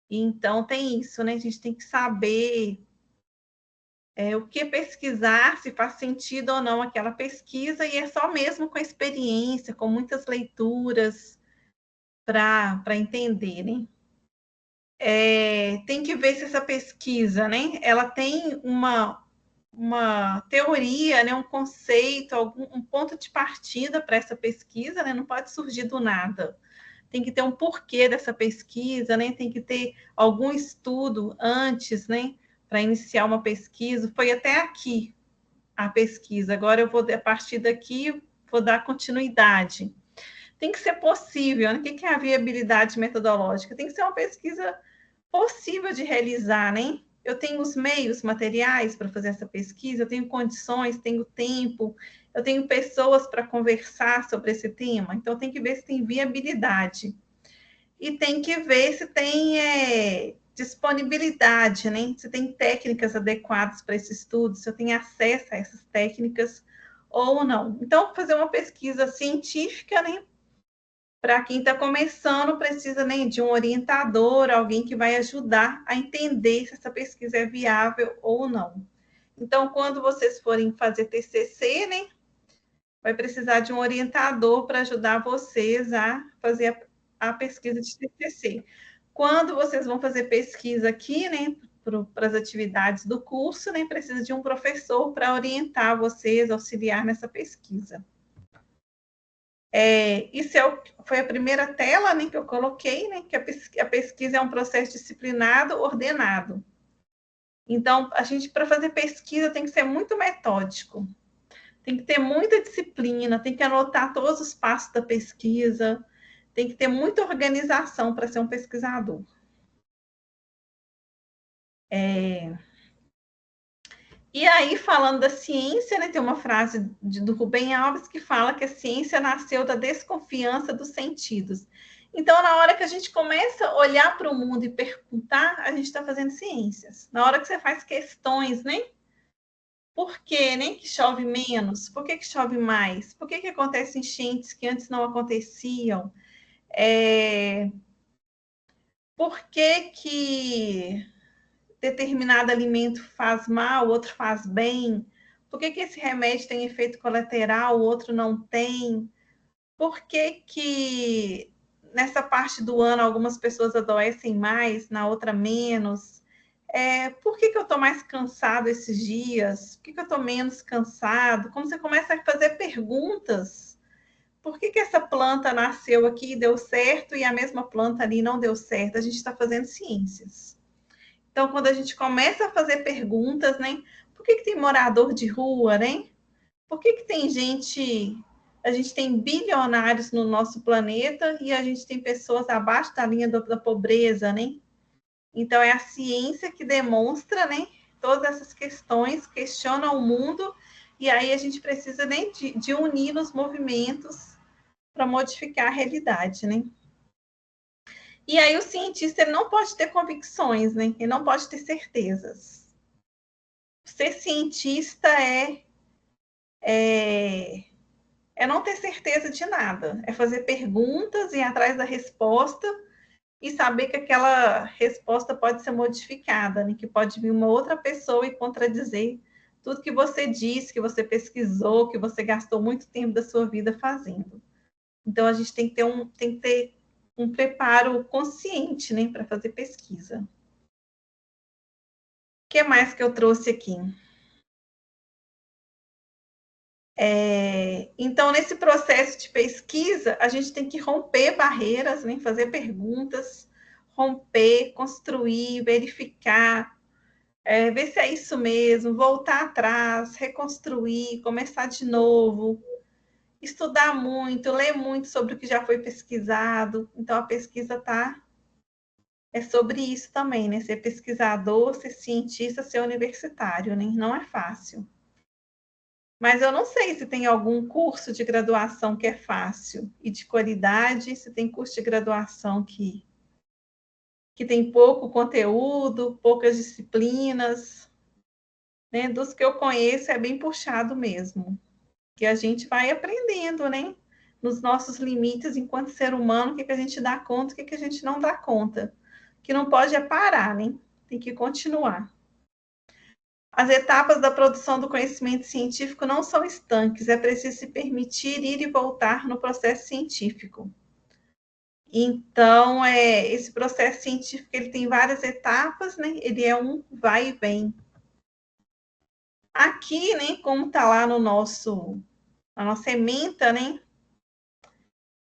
Então, tem isso, né? A gente tem que saber o que pesquisar, se faz sentido ou não aquela pesquisa, e é só mesmo com a experiência, com muitas leituras, para entender, né? Tem que ver se essa pesquisa, né, ela tem uma teoria, né, um conceito, um ponto de partida para essa pesquisa, né, não pode surgir do nada. Tem que ter um porquê dessa pesquisa, né, tem que ter algum estudo antes, né, para iniciar uma pesquisa. Foi até aqui a pesquisa, agora eu vou, a partir daqui, vou dar continuidade. Tem que ser possível, né? O que é a viabilidade metodológica? Tem que ser uma pesquisa possível de realizar, né? Eu tenho os meios materiais para fazer essa pesquisa, eu tenho condições, tenho tempo, eu tenho pessoas para conversar sobre esse tema, então tem que ver se tem viabilidade. E tem que ver se tem disponibilidade, né? Se tem técnicas adequadas para esse estudo, se eu tenho acesso a essas técnicas ou não. Então, fazer uma pesquisa científica, né? Para quem está começando, precisa, né, de um orientador, alguém que vai ajudar a entender se essa pesquisa é viável ou não. Então, quando vocês forem fazer TCC, né, vai precisar de um orientador para ajudar vocês a fazer a pesquisa de TCC. Quando vocês vão fazer pesquisa aqui, né, para as atividades do curso, né, precisa de um professor para orientar vocês, auxiliar nessa pesquisa. Isso foi a primeira tela, né, que eu coloquei, né, que a pesquisa é um processo disciplinado, ordenado. Então, a gente, para fazer pesquisa, tem que ser muito metódico, tem que ter muita disciplina, tem que anotar todos os passos da pesquisa, tem que ter muita organização para ser um pesquisador. E aí, falando da ciência, né, tem uma frase do Rubem Alves que fala que a ciência nasceu da desconfiança dos sentidos. Então, na hora que a gente começa a olhar para o mundo e perguntar, a gente está fazendo ciências. Na hora que você faz questões, né? Por que, né, que chove menos? Por que chove mais? Por que acontecem enchentes que antes não aconteciam? Por que determinado alimento faz mal, outro faz bem? Por que esse remédio tem efeito colateral, o outro não tem? Por que nessa parte do ano algumas pessoas adoecem mais, na outra menos? Por que eu estou mais cansado esses dias? Por que eu estou menos cansado? Quando você começa a fazer perguntas, por que essa planta nasceu aqui e deu certo e a mesma planta ali não deu certo? A gente está fazendo ciências. Então, quando a gente começa a fazer perguntas, né? Por que tem morador de rua, né? Por que tem gente... A gente tem bilionários no nosso planeta e a gente tem pessoas abaixo da linha da pobreza, né? Então, é a ciência que demonstra, né, todas essas questões, questiona o mundo, e aí a gente precisa, né, de unir os movimentos para modificar a realidade, né? E aí o cientista ele não pode ter convicções, né? Ele não pode ter certezas. Ser cientista é não ter certeza de nada, é fazer perguntas e ir atrás da resposta e saber que aquela resposta pode ser modificada, né? Que pode vir uma outra pessoa e contradizer tudo que você disse, que você pesquisou, que você gastou muito tempo da sua vida fazendo. Então, a gente tem que ter um preparo consciente, né, para fazer pesquisa. O que mais que eu trouxe aqui? Então, nesse processo de pesquisa, a gente tem que romper barreiras, né, fazer perguntas, romper, construir, verificar, ver se é isso mesmo, voltar atrás, reconstruir, começar de novo, estudar muito, ler muito sobre o que já foi pesquisado. Então, a pesquisa é sobre isso também, né? Ser pesquisador, ser cientista, ser universitário, né? Não é fácil. Mas eu não sei se tem algum curso de graduação que é fácil e de qualidade, se tem curso de graduação que tem pouco conteúdo, poucas disciplinas, né? Dos que eu conheço é bem puxado mesmo, que a gente vai aprendendo, né? Nos nossos limites enquanto ser humano, o que a gente dá conta, o que a gente não dá conta. O que não pode é parar, né? Tem que continuar. As etapas da produção do conhecimento científico não são estanques, é preciso se permitir ir e voltar no processo científico. Então, esse processo científico ele tem várias etapas, né? Ele é um vai e vem. Aqui, né, como está lá na nossa ementa, né?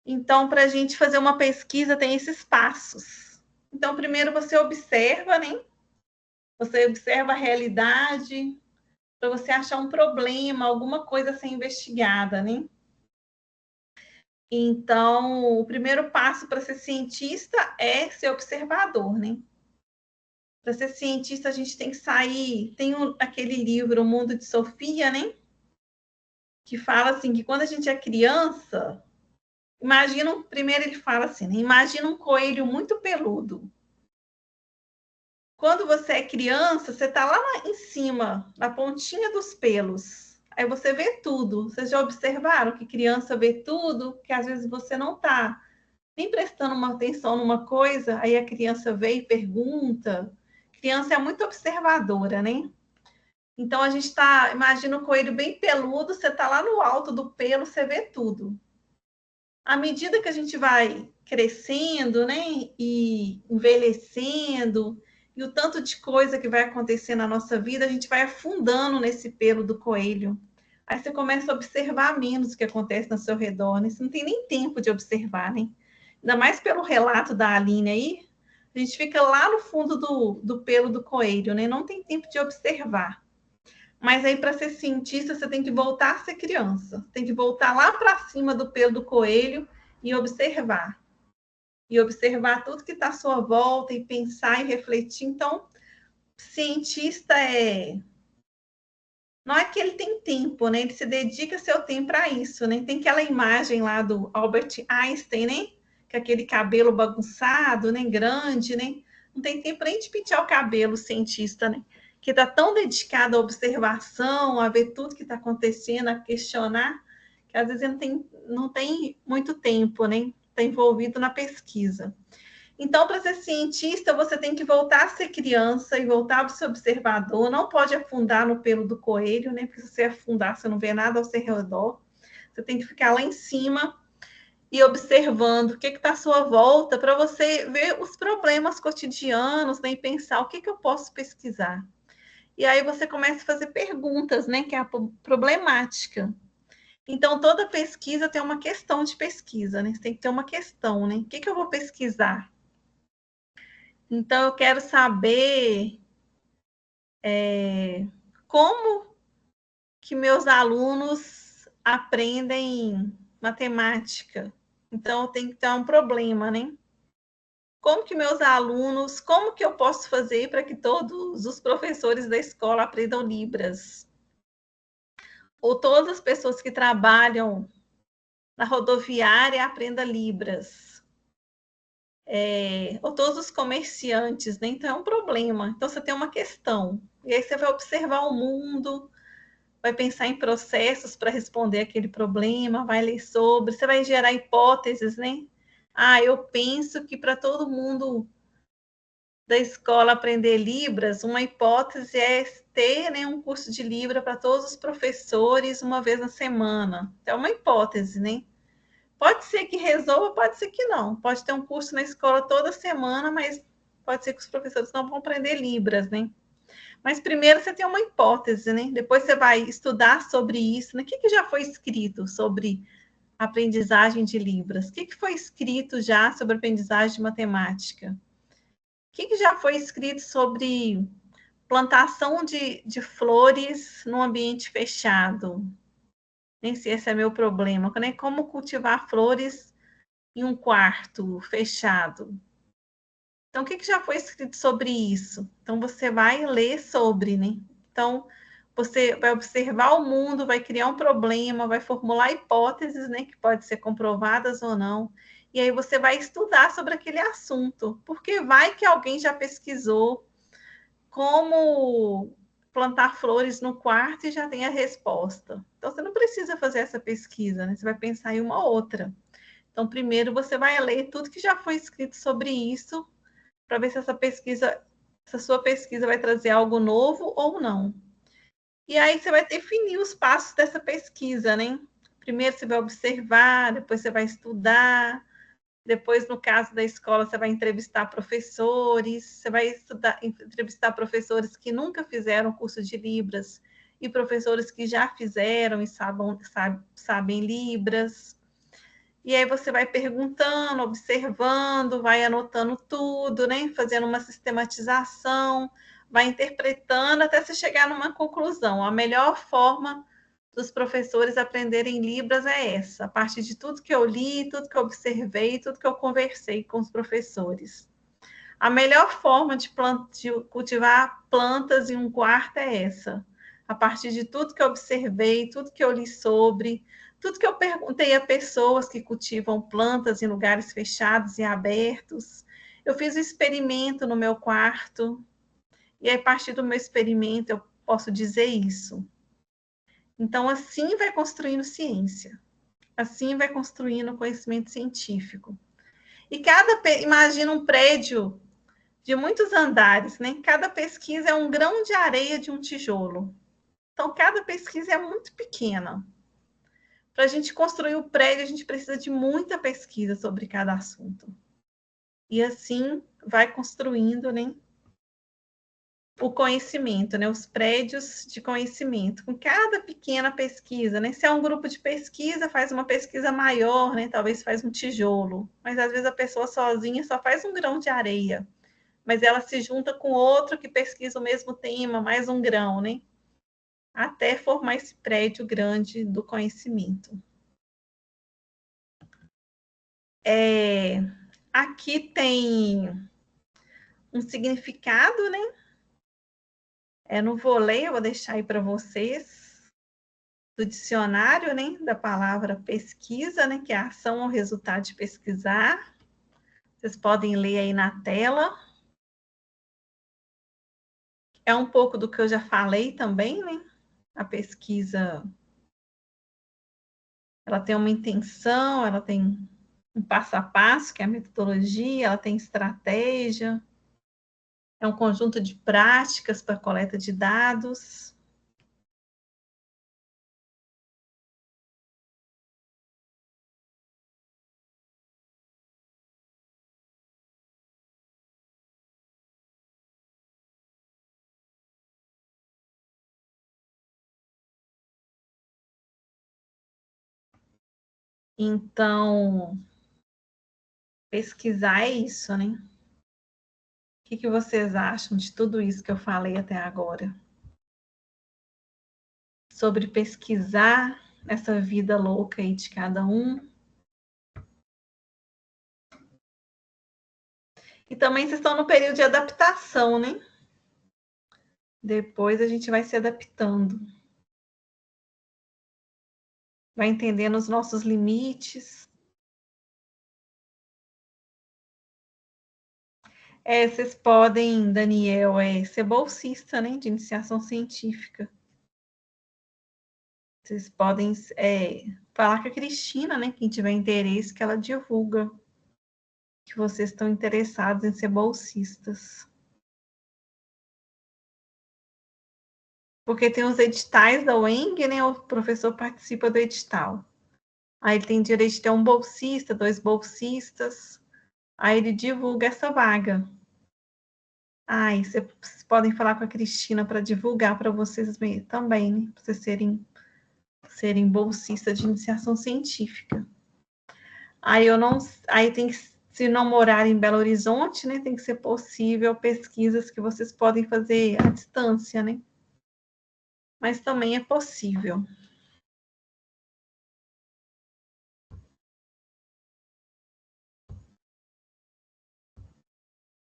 Então, para a gente fazer uma pesquisa, tem esses passos. Então, primeiro você observa, né? Você observa a realidade, para você achar um problema, alguma coisa a ser investigada, né? Então, o primeiro passo para ser cientista é ser observador, né? Para ser cientista, a gente tem que sair. Tem aquele livro, O Mundo de Sofia, né? Que fala assim: que quando a gente é criança, primeiro ele fala assim, né? Imagina um coelho muito peludo. Quando você é criança, você está lá em cima, na pontinha dos pelos. Aí você vê tudo. Vocês já observaram que criança vê tudo? Que às vezes você não está nem prestando uma atenção numa coisa, aí a criança vê e pergunta. Criança é muito observadora, né? Então a gente imagina o coelho bem peludo, você está lá no alto do pelo, você vê tudo. À medida que a gente vai crescendo, né, e envelhecendo, e o tanto de coisa que vai acontecer na nossa vida, a gente vai afundando nesse pelo do coelho. Aí você começa a observar menos o que acontece ao seu redor, né? Você não tem nem tempo de observar, né? Ainda mais pelo relato da Aline aí, a gente fica lá no fundo do pelo do coelho, né? Não tem tempo de observar. Mas aí, para ser cientista, você tem que voltar a ser criança. Tem que voltar lá para cima do pelo do coelho e observar. E observar tudo que está à sua volta e pensar e refletir. Então, cientista não é que ele tem tempo, né? Ele se dedica seu tempo para isso, né? Tem aquela imagem lá do Albert Einstein, né? Com aquele cabelo bagunçado, né? Grande, né? Não tem tempo nem de pentear o cabelo, o cientista, né? Que está tão dedicado à observação, a ver tudo que está acontecendo, a questionar, que às vezes não tem muito tempo, né? Está envolvido na pesquisa. Então, para ser cientista, você tem que voltar a ser criança e voltar a ser observador, não pode afundar no pelo do coelho, né? Porque se você afundar, você não vê nada ao seu redor. Você tem que ficar lá em cima e observando o que está à sua volta para você ver os problemas cotidianos, né? E pensar o que eu posso pesquisar. E aí você começa a fazer perguntas, né? Que é a problemática. Então, toda pesquisa tem uma questão de pesquisa, né? Você tem que ter uma questão, né? O que eu vou pesquisar? Então, eu quero saber como que meus alunos aprendem matemática. Então, eu tenho que ter um problema, né? Como que eu posso fazer para que todos os professores da escola aprendam Libras? Ou todas as pessoas que trabalham na rodoviária aprendam Libras? Ou todos os comerciantes, né? Então, é um problema. Então, você tem uma questão. E aí, você vai observar o mundo, vai pensar em processos para responder aquele problema, vai ler sobre, você vai gerar hipóteses, né? Eu penso que para todo mundo da escola aprender Libras, uma hipótese é ter, né, um curso de Libra para todos os professores uma vez na semana. É uma hipótese, né? Pode ser que resolva, pode ser que não. Pode ter um curso na escola toda semana, mas pode ser que os professores não vão aprender Libras, né? Mas primeiro você tem uma hipótese, né? Depois você vai estudar sobre isso, né? O que já foi escrito sobre aprendizagem de Libras? O que foi escrito já sobre aprendizagem de matemática? O que já foi escrito sobre plantação de flores num ambiente fechado? Nem sei se esse é meu problema, né? Como cultivar flores em um quarto fechado. Então, o que já foi escrito sobre isso? Então, você vai ler sobre, né? Então, você vai observar o mundo, vai criar um problema, vai formular hipóteses, né, que podem ser comprovadas ou não. E aí você vai estudar sobre aquele assunto, porque vai que alguém já pesquisou como plantar flores no quarto e já tem a resposta. Então, você não precisa fazer essa pesquisa, né? Você vai pensar em uma outra. Então, primeiro você vai ler tudo que já foi escrito sobre isso, para ver se essa sua pesquisa vai trazer algo novo ou não. E aí você vai definir os passos dessa pesquisa, né? Primeiro você vai observar, depois você vai estudar, depois, no caso da escola, você vai entrevistar professores, você vai entrevistar professores que nunca fizeram curso de Libras e professores que já fizeram e sabem Libras. E aí você vai perguntando, observando, vai anotando tudo, né? Fazendo uma sistematização, vai interpretando até você chegar numa conclusão. A melhor forma dos professores aprenderem Libras é essa, a partir de tudo que eu li, tudo que eu observei, tudo que eu conversei com os professores. A melhor forma de cultivar plantas em um quarto é essa, a partir de tudo que eu observei, tudo que eu li sobre, tudo que eu perguntei a pessoas que cultivam plantas em lugares fechados e abertos. Eu fiz um experimento no meu quarto, e a partir do meu experimento eu posso dizer isso. Então, assim vai construindo ciência. Assim vai construindo conhecimento científico. E imagina um prédio de muitos andares, né? Cada pesquisa é um grão de areia de um tijolo. Então, cada pesquisa é muito pequena. Para a gente construir o prédio, a gente precisa de muita pesquisa sobre cada assunto. E assim vai construindo, né, o conhecimento, né, os prédios de conhecimento, com cada pequena pesquisa, né? Se é um grupo de pesquisa, faz uma pesquisa maior, né? Talvez faz um tijolo, mas às vezes a pessoa sozinha só faz um grão de areia, mas ela se junta com outro que pesquisa o mesmo tema, mais um grão, né? Até formar esse prédio grande do conhecimento. Aqui tem um significado, né? Não vou ler, eu vou deixar aí para vocês, do dicionário, né? Da palavra pesquisa, né? Que é a ação ou resultado de pesquisar. Vocês podem ler aí na tela. É um pouco do que eu já falei também, né? A pesquisa, ela tem uma intenção, ela tem um passo a passo, que é a metodologia, ela tem estratégia, é um conjunto de práticas para coleta de dados. Então, pesquisar é isso, né? O que vocês acham de tudo isso que eu falei até agora? Sobre pesquisar essa vida louca aí de cada um. E também vocês estão no período de adaptação, né? Depois a gente vai se adaptando. Vai entendendo os nossos limites. Vocês podem, Daniel, ser bolsista, né, de iniciação científica. Vocês podem falar com a Cristina, né, quem tiver interesse, que ela divulga que vocês estão interessados em ser bolsistas. Porque tem os editais da UENG, né? O professor participa do edital. Aí ele tem direito de ter um bolsista, 2 bolsistas. Aí ele divulga essa vaga. Aí vocês podem falar com a Cristina para divulgar para vocês também, né? Para vocês serem bolsistas de iniciação científica. Aí tem que, se não morar em Belo Horizonte, né? Tem que ser possível pesquisas que vocês podem fazer à distância, né? Mas também é possível.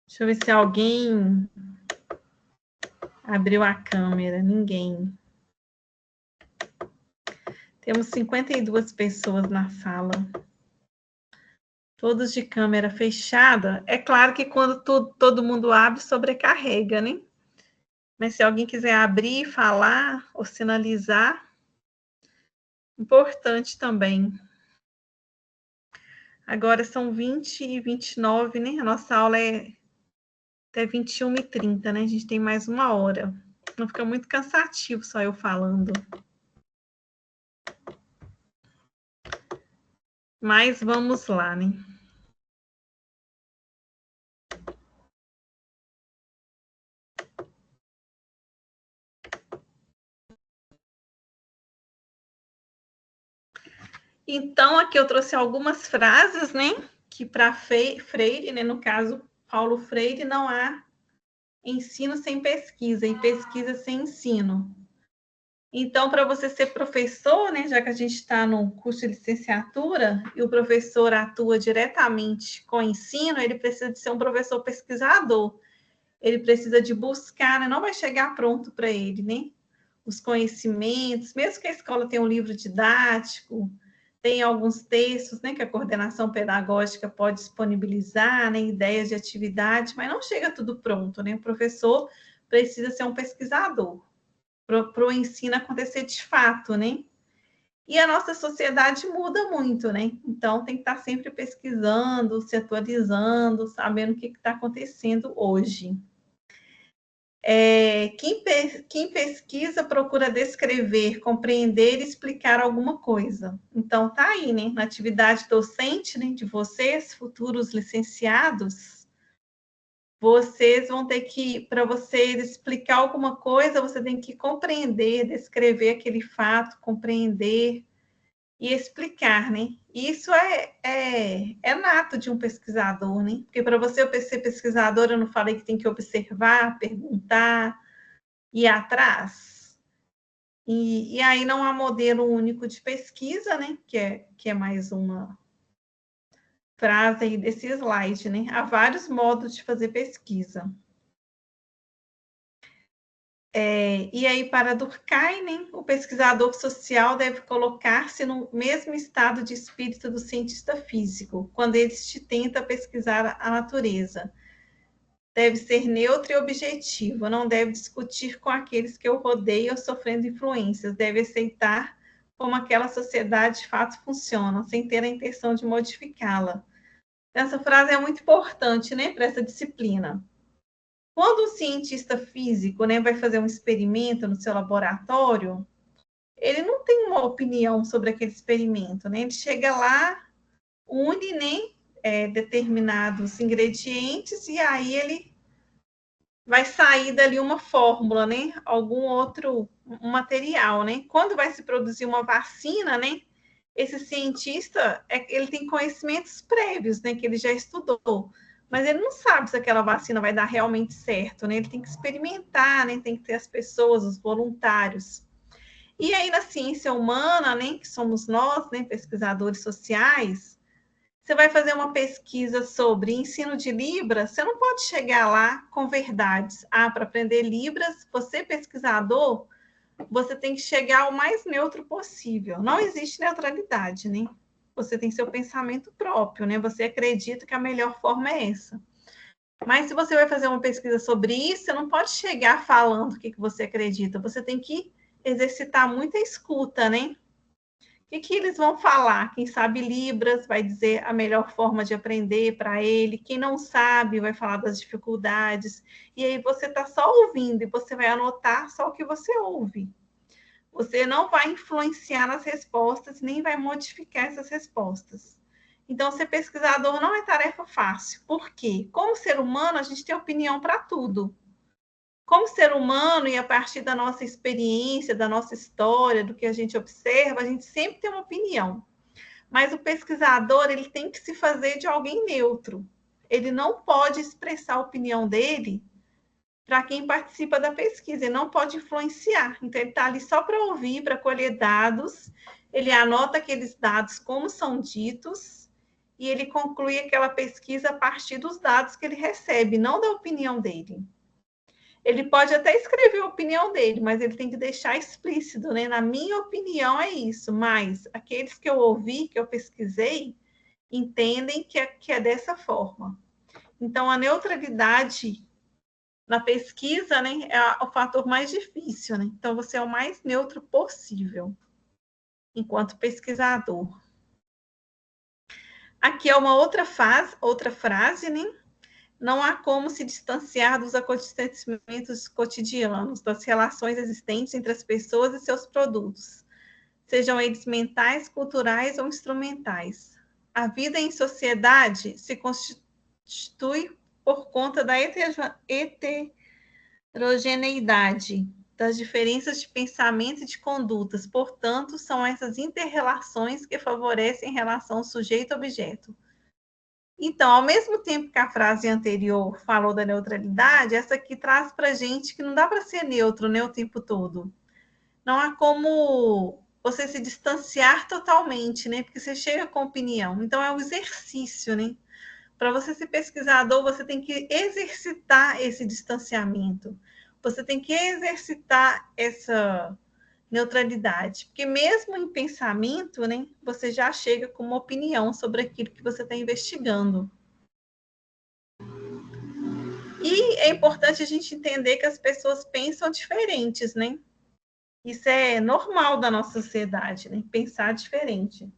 Deixa eu ver se alguém abriu a câmera. Ninguém. Temos 52 pessoas na sala. Todos de câmera fechada. É claro que quando todo mundo abre, sobrecarrega, né? Mas se alguém quiser abrir, falar ou sinalizar, importante também. Agora são 20 e 29, né? A nossa aula é até 21h30, né? A gente tem mais 1 hora. Não fica muito cansativo só eu falando. Mas vamos lá, né? Então, aqui eu trouxe algumas frases, né? Que para Freire, né? No caso, Paulo Freire, não há ensino sem pesquisa e pesquisa sem ensino. Então, para você ser professor, né? Já que a gente está no curso de licenciatura e o professor atua diretamente com o ensino, ele precisa de ser um professor pesquisador. Ele precisa de buscar, né? Não vai chegar pronto para ele, né? Os conhecimentos, mesmo que a escola tenha um livro didático, tem alguns textos, né, que a coordenação pedagógica pode disponibilizar, né, ideias de atividade, mas não chega tudo pronto, né? O professor precisa ser um pesquisador para o ensino acontecer de fato, né? E a nossa sociedade muda muito, né? Então tem que estar sempre pesquisando, se atualizando, sabendo o que está acontecendo hoje. Quem pesquisa procura descrever, compreender e explicar alguma coisa. Então, tá aí, né? Na atividade docente, né, de vocês, futuros licenciados, vocês vão ter que, para vocês explicar alguma coisa, você tem que compreender, descrever aquele fato, compreender e explicar, né? Isso é nato de um pesquisador, né? Porque para você ser pesquisador, eu não falei que tem que observar, perguntar, ir atrás. E aí não há modelo único de pesquisa, né? Que é mais uma frase aí desse slide, né? Há vários modos de fazer pesquisa. E aí, para Durkheim, né, o pesquisador social deve colocar-se no mesmo estado de espírito do cientista físico, quando este tenta pesquisar a natureza. Deve ser neutro e objetivo, não deve discutir com aqueles que o rodeiam sofrendo influências, deve aceitar como aquela sociedade de fato funciona, sem ter a intenção de modificá-la. Essa frase é muito importante, né, para essa disciplina. Quando o cientista físico, né, vai fazer um experimento no seu laboratório, ele não tem uma opinião sobre aquele experimento, né? Ele chega lá, une, né, determinados ingredientes e aí ele vai sair dali uma fórmula, né? Algum outro material, né? Quando vai se produzir uma vacina, né? Esse cientista, ele tem conhecimentos prévios, né? Que ele já estudou. Mas ele não sabe se aquela vacina vai dar realmente certo, né? Ele tem que experimentar, né? Tem que ter as pessoas, os voluntários. E aí, na ciência humana, né? Que somos nós, né? Pesquisadores sociais, você vai fazer uma pesquisa sobre ensino de Libras, você não pode chegar lá com verdades. Para aprender Libras, você, pesquisador, você tem que chegar o mais neutro possível. Não existe neutralidade, né? Você tem seu pensamento próprio, né? Você acredita que a melhor forma é essa. Mas se você vai fazer uma pesquisa sobre isso, você não pode chegar falando o que você acredita. Você tem que exercitar muita escuta, né? que eles vão falar? Quem sabe Libras vai dizer a melhor forma de aprender para ele, quem não sabe vai falar das dificuldades, e aí você está só ouvindo e você vai anotar só o que você ouve. Você não vai influenciar nas respostas, nem vai modificar essas respostas. Então, ser pesquisador não é tarefa fácil. Por quê? Como ser humano, a gente tem opinião para tudo. Como ser humano, e a partir da nossa experiência, da nossa história, do que a gente observa, a gente sempre tem uma opinião. Mas o pesquisador, ele tem que se fazer de alguém neutro. Ele não pode expressar a opinião dele para quem participa da pesquisa, ele não pode influenciar. Então, ele está ali só para ouvir, para colher dados, ele anota aqueles dados como são ditos, e ele conclui aquela pesquisa a partir dos dados que ele recebe, não da opinião dele. Ele pode até escrever a opinião dele, mas ele tem que deixar explícito, né? Na minha opinião é isso, mas aqueles que eu ouvi, que eu pesquisei, entendem que é dessa forma. Então, a neutralidade na pesquisa, né, é o fator mais difícil, né? Então, você é o mais neutro possível, enquanto pesquisador. Aqui é uma outra frase, né? Não há como se distanciar dos acontecimentos cotidianos, das relações existentes entre as pessoas e seus produtos, sejam eles mentais, culturais ou instrumentais. A vida em sociedade se constitui por conta da heterogeneidade das diferenças de pensamento e de condutas. Portanto, são essas inter-relações que favorecem a relação sujeito-objeto. Então, ao mesmo tempo que a frase anterior falou da neutralidade, essa aqui traz para a gente que não dá para ser neutro, né, o tempo todo. Não há como você se distanciar totalmente, né, porque você chega com opinião. Então, é um exercício, né? Para você ser pesquisador, você tem que exercitar esse distanciamento. Você tem que exercitar essa neutralidade, porque mesmo em pensamento, né, você já chega com uma opinião sobre aquilo que você está investigando. E é importante a gente entender que as pessoas pensam diferentes, né? Isso é normal da nossa sociedade, né? Pensar diferente.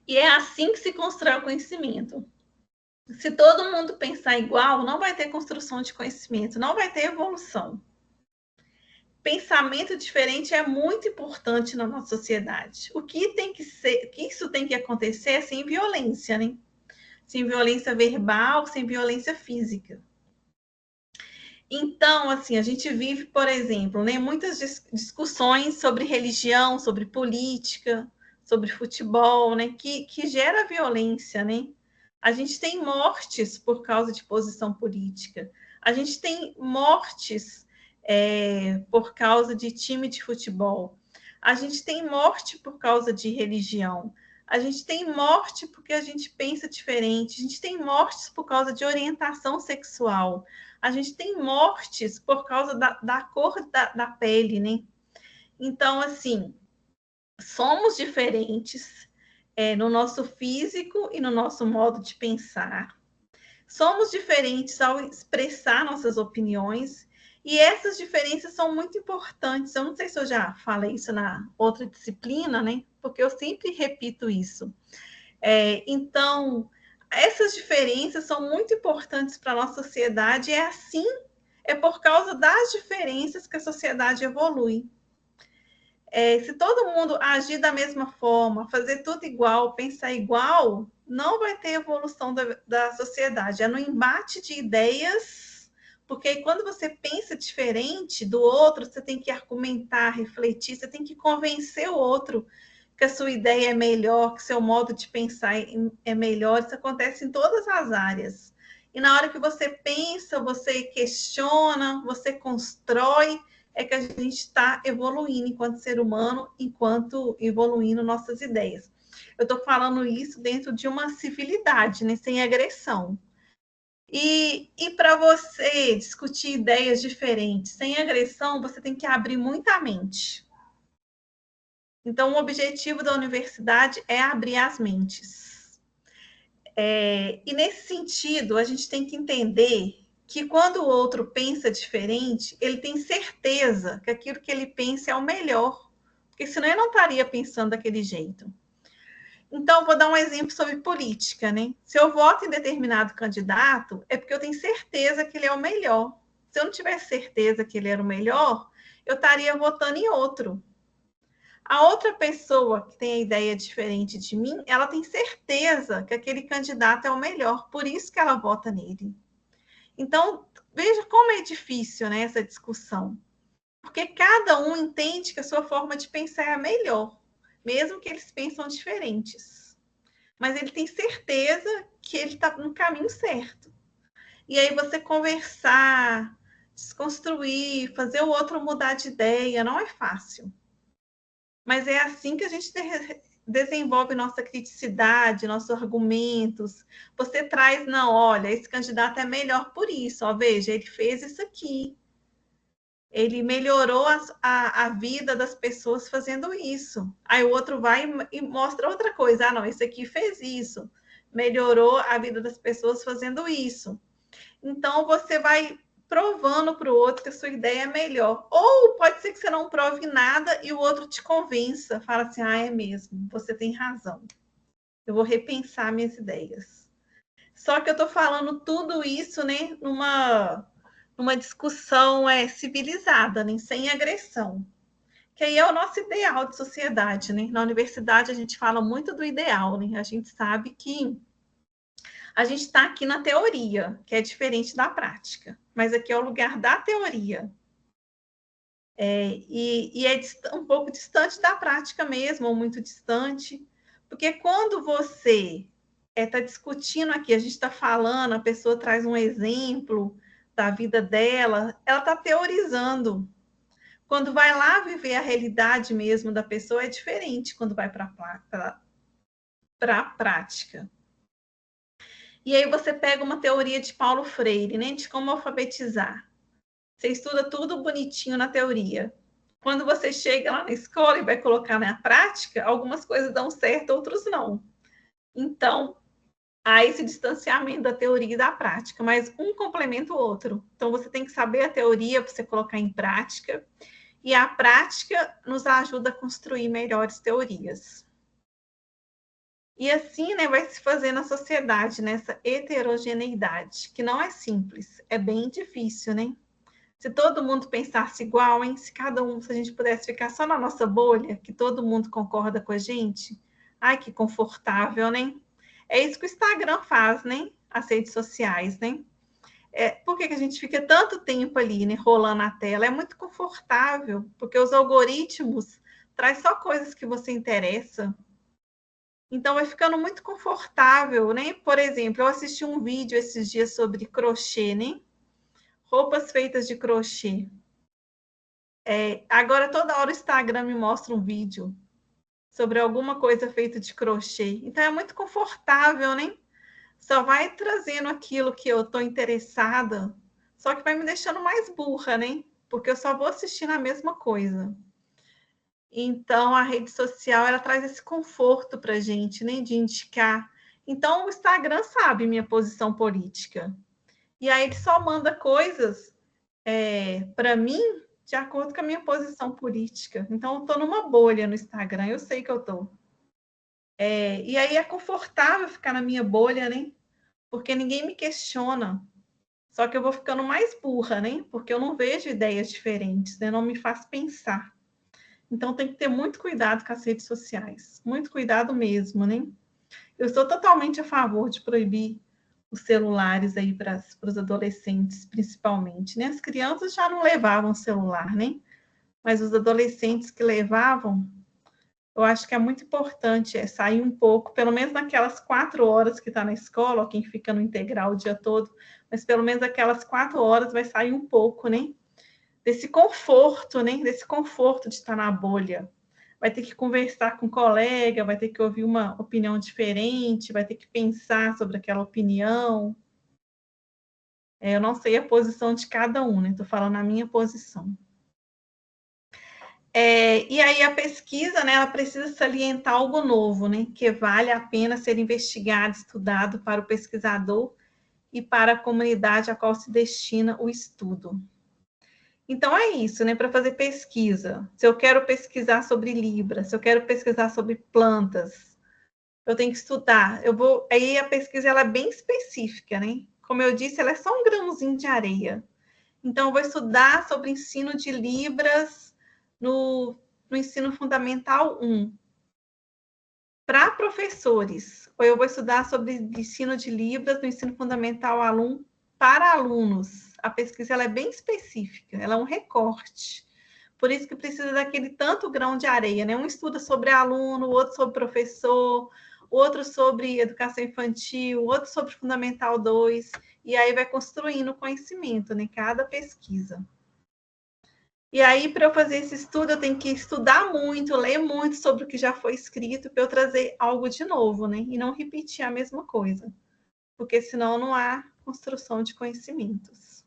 E é assim que se constrói o conhecimento. Se todo mundo pensar igual, não vai ter construção de conhecimento, não vai ter evolução. Pensamento diferente é muito importante na nossa sociedade. O que tem que ser, que isso tem que acontecer é sem violência, né? Sem violência verbal, sem violência física. Então, assim, a gente vive, por exemplo, né, muitas discussões sobre religião, sobre política, sobre futebol, né, que gera violência, né? A gente tem mortes por causa de posição política. A gente tem mortes por causa de time de futebol. A gente tem morte por causa de religião. A gente tem morte porque a gente pensa diferente. A gente tem mortes por causa de orientação sexual. A gente tem mortes por causa da cor da pele, né? Então, assim, somos diferentes no nosso físico e no nosso modo de pensar. Somos diferentes ao expressar nossas opiniões, e essas diferenças são muito importantes. Eu não sei se eu já falei isso na outra disciplina, né? Porque eu sempre repito isso. Então, essas diferenças são muito importantes para a nossa sociedade, e é por causa das diferenças que a sociedade evolui. Se todo mundo agir da mesma forma, fazer tudo igual, pensar igual, não vai ter evolução da sociedade. É no embate de ideias, porque quando você pensa diferente do outro, você tem que argumentar, refletir, você tem que convencer o outro que a sua ideia é melhor, que seu modo de pensar é melhor. Isso acontece em todas as áreas. E na hora que você pensa, você questiona, você constrói, é que a gente está evoluindo enquanto ser humano, enquanto evoluindo nossas ideias. Eu estou falando isso dentro de uma civilidade, né, sem agressão. E para você discutir ideias diferentes, sem agressão, você tem que abrir muita mente. Então, o objetivo da universidade é abrir as mentes. E nesse sentido, a gente tem que entender que quando o outro pensa diferente, ele tem certeza que aquilo que ele pensa é o melhor, porque senão ele não estaria pensando daquele jeito. Então, vou dar um exemplo sobre política, né? Se eu voto em determinado candidato, é porque eu tenho certeza que ele é o melhor. Se eu não tivesse certeza que ele era o melhor, eu estaria votando em outro. A outra pessoa que tem a ideia diferente de mim, ela tem certeza que aquele candidato é o melhor, por isso que ela vota nele. Então, veja como é difícil, né, essa discussão. Porque cada um entende que a sua forma de pensar é a melhor, mesmo que eles pensam diferentes. Mas ele tem certeza que ele está no caminho certo. E aí você conversar, desconstruir, fazer o outro mudar de ideia, não é fácil. Mas é assim que a gente desenvolve nossa criticidade, nossos argumentos. Você traz, não, olha, esse candidato é melhor por isso, ó, veja, ele fez isso aqui. Ele melhorou a vida das pessoas fazendo isso. Aí o outro vai e mostra outra coisa. Ah, não, esse aqui fez isso. Melhorou a vida das pessoas fazendo isso. Então, você vai provando para o outro que a sua ideia é melhor. Ou pode ser que você não prove nada e o outro te convença. Fala assim, ah, é mesmo, você tem razão. Eu vou repensar minhas ideias. Só que eu estou falando tudo isso, né, numa discussão civilizada, né, sem agressão. Que aí é o nosso ideal de sociedade, né? Na universidade a gente fala muito do ideal, né? A gente sabe que a gente está aqui na teoria, que é diferente da prática, mas aqui é o lugar da teoria. E é um pouco distante da prática mesmo, ou muito distante, porque quando você está discutindo aqui, a gente está falando, a pessoa traz um exemplo da vida dela, ela está teorizando. Quando vai lá viver a realidade mesmo da pessoa, é diferente quando vai para a prática. E aí você pega uma teoria de Paulo Freire, né, de como alfabetizar. Você estuda tudo bonitinho na teoria. Quando você chega lá na escola e vai colocar na prática, algumas coisas dão certo, outras não. Então, há esse distanciamento da teoria e da prática, mas um complementa o outro. Então, você tem que saber a teoria para você colocar em prática, e a prática nos ajuda a construir melhores teorias. E assim, né, vai se fazer na sociedade, nessa heterogeneidade, que não é simples, é bem difícil, né? Se todo mundo pensasse igual, hein? Se a gente pudesse ficar só na nossa bolha, que todo mundo concorda com a gente, ai, que confortável, né? É isso que o Instagram faz, né? As redes sociais, né? Por que a gente fica tanto tempo ali, né, rolando a tela? É muito confortável, porque os algoritmos trazem só coisas que você interessa. Então, vai ficando muito confortável, né? Por exemplo, eu assisti um vídeo esses dias sobre crochê, né? Roupas feitas de crochê. Agora, toda hora o Instagram me mostra um vídeo sobre alguma coisa feita de crochê. Então, é muito confortável, né? Só vai trazendo aquilo que eu estou interessada, só que vai me deixando mais burra, né? Porque eu só vou assistindo a mesma coisa. Então, a rede social, ela traz esse conforto para a gente, né? De indicar. Então, o Instagram sabe minha posição política. E aí, ele só manda coisas para mim de acordo com a minha posição política. Então, eu estou numa bolha no Instagram, eu sei que eu estou. E aí, é confortável ficar na minha bolha, né? Porque ninguém me questiona. Só que eu vou ficando mais burra, né? Porque eu não vejo ideias diferentes, né? Não me faz pensar. Então, tem que ter muito cuidado com as redes sociais. Muito cuidado mesmo, né? Eu sou totalmente a favor de proibir os celulares aí para os adolescentes, principalmente, né? As crianças já não levavam celular, né? Mas os adolescentes que levavam, eu acho que é muito importante sair um pouco, pelo menos naquelas 4 horas que está na escola, ou quem fica no integral o dia todo, mas pelo menos aquelas 4 horas vai sair um pouco, né? Desse conforto, né? Desse conforto de estar na bolha. Vai ter que conversar com um colega, vai ter que ouvir uma opinião diferente, vai ter que pensar sobre aquela opinião. Eu não sei a posição de cada um, né? Estou falando a minha posição. E aí a pesquisa, né, ela precisa salientar algo novo, né, que vale a pena ser investigado, estudado para o pesquisador e para a comunidade a qual se destina o estudo. Então, é isso, né? Para fazer pesquisa. Se eu quero pesquisar sobre Libra, se eu quero pesquisar sobre plantas, eu tenho que estudar. Aí a pesquisa ela é bem específica, né? Como eu disse, ela é só um grãozinho de areia. Então, eu vou estudar sobre ensino de Libras no ensino fundamental 1. Para professores, ou eu vou estudar sobre ensino de Libras no ensino fundamental 1 para alunos. A pesquisa ela é bem específica, ela é um recorte. Por isso que precisa daquele tanto grão de areia, né? Um estuda sobre aluno, outro sobre professor, outro sobre educação infantil, outro sobre fundamental 2, e aí vai construindo conhecimento, né? Cada pesquisa. E aí, para eu fazer esse estudo, eu tenho que estudar muito, ler muito sobre o que já foi escrito, para eu trazer algo de novo, né? E não repetir a mesma coisa. Porque senão não há construção de conhecimentos.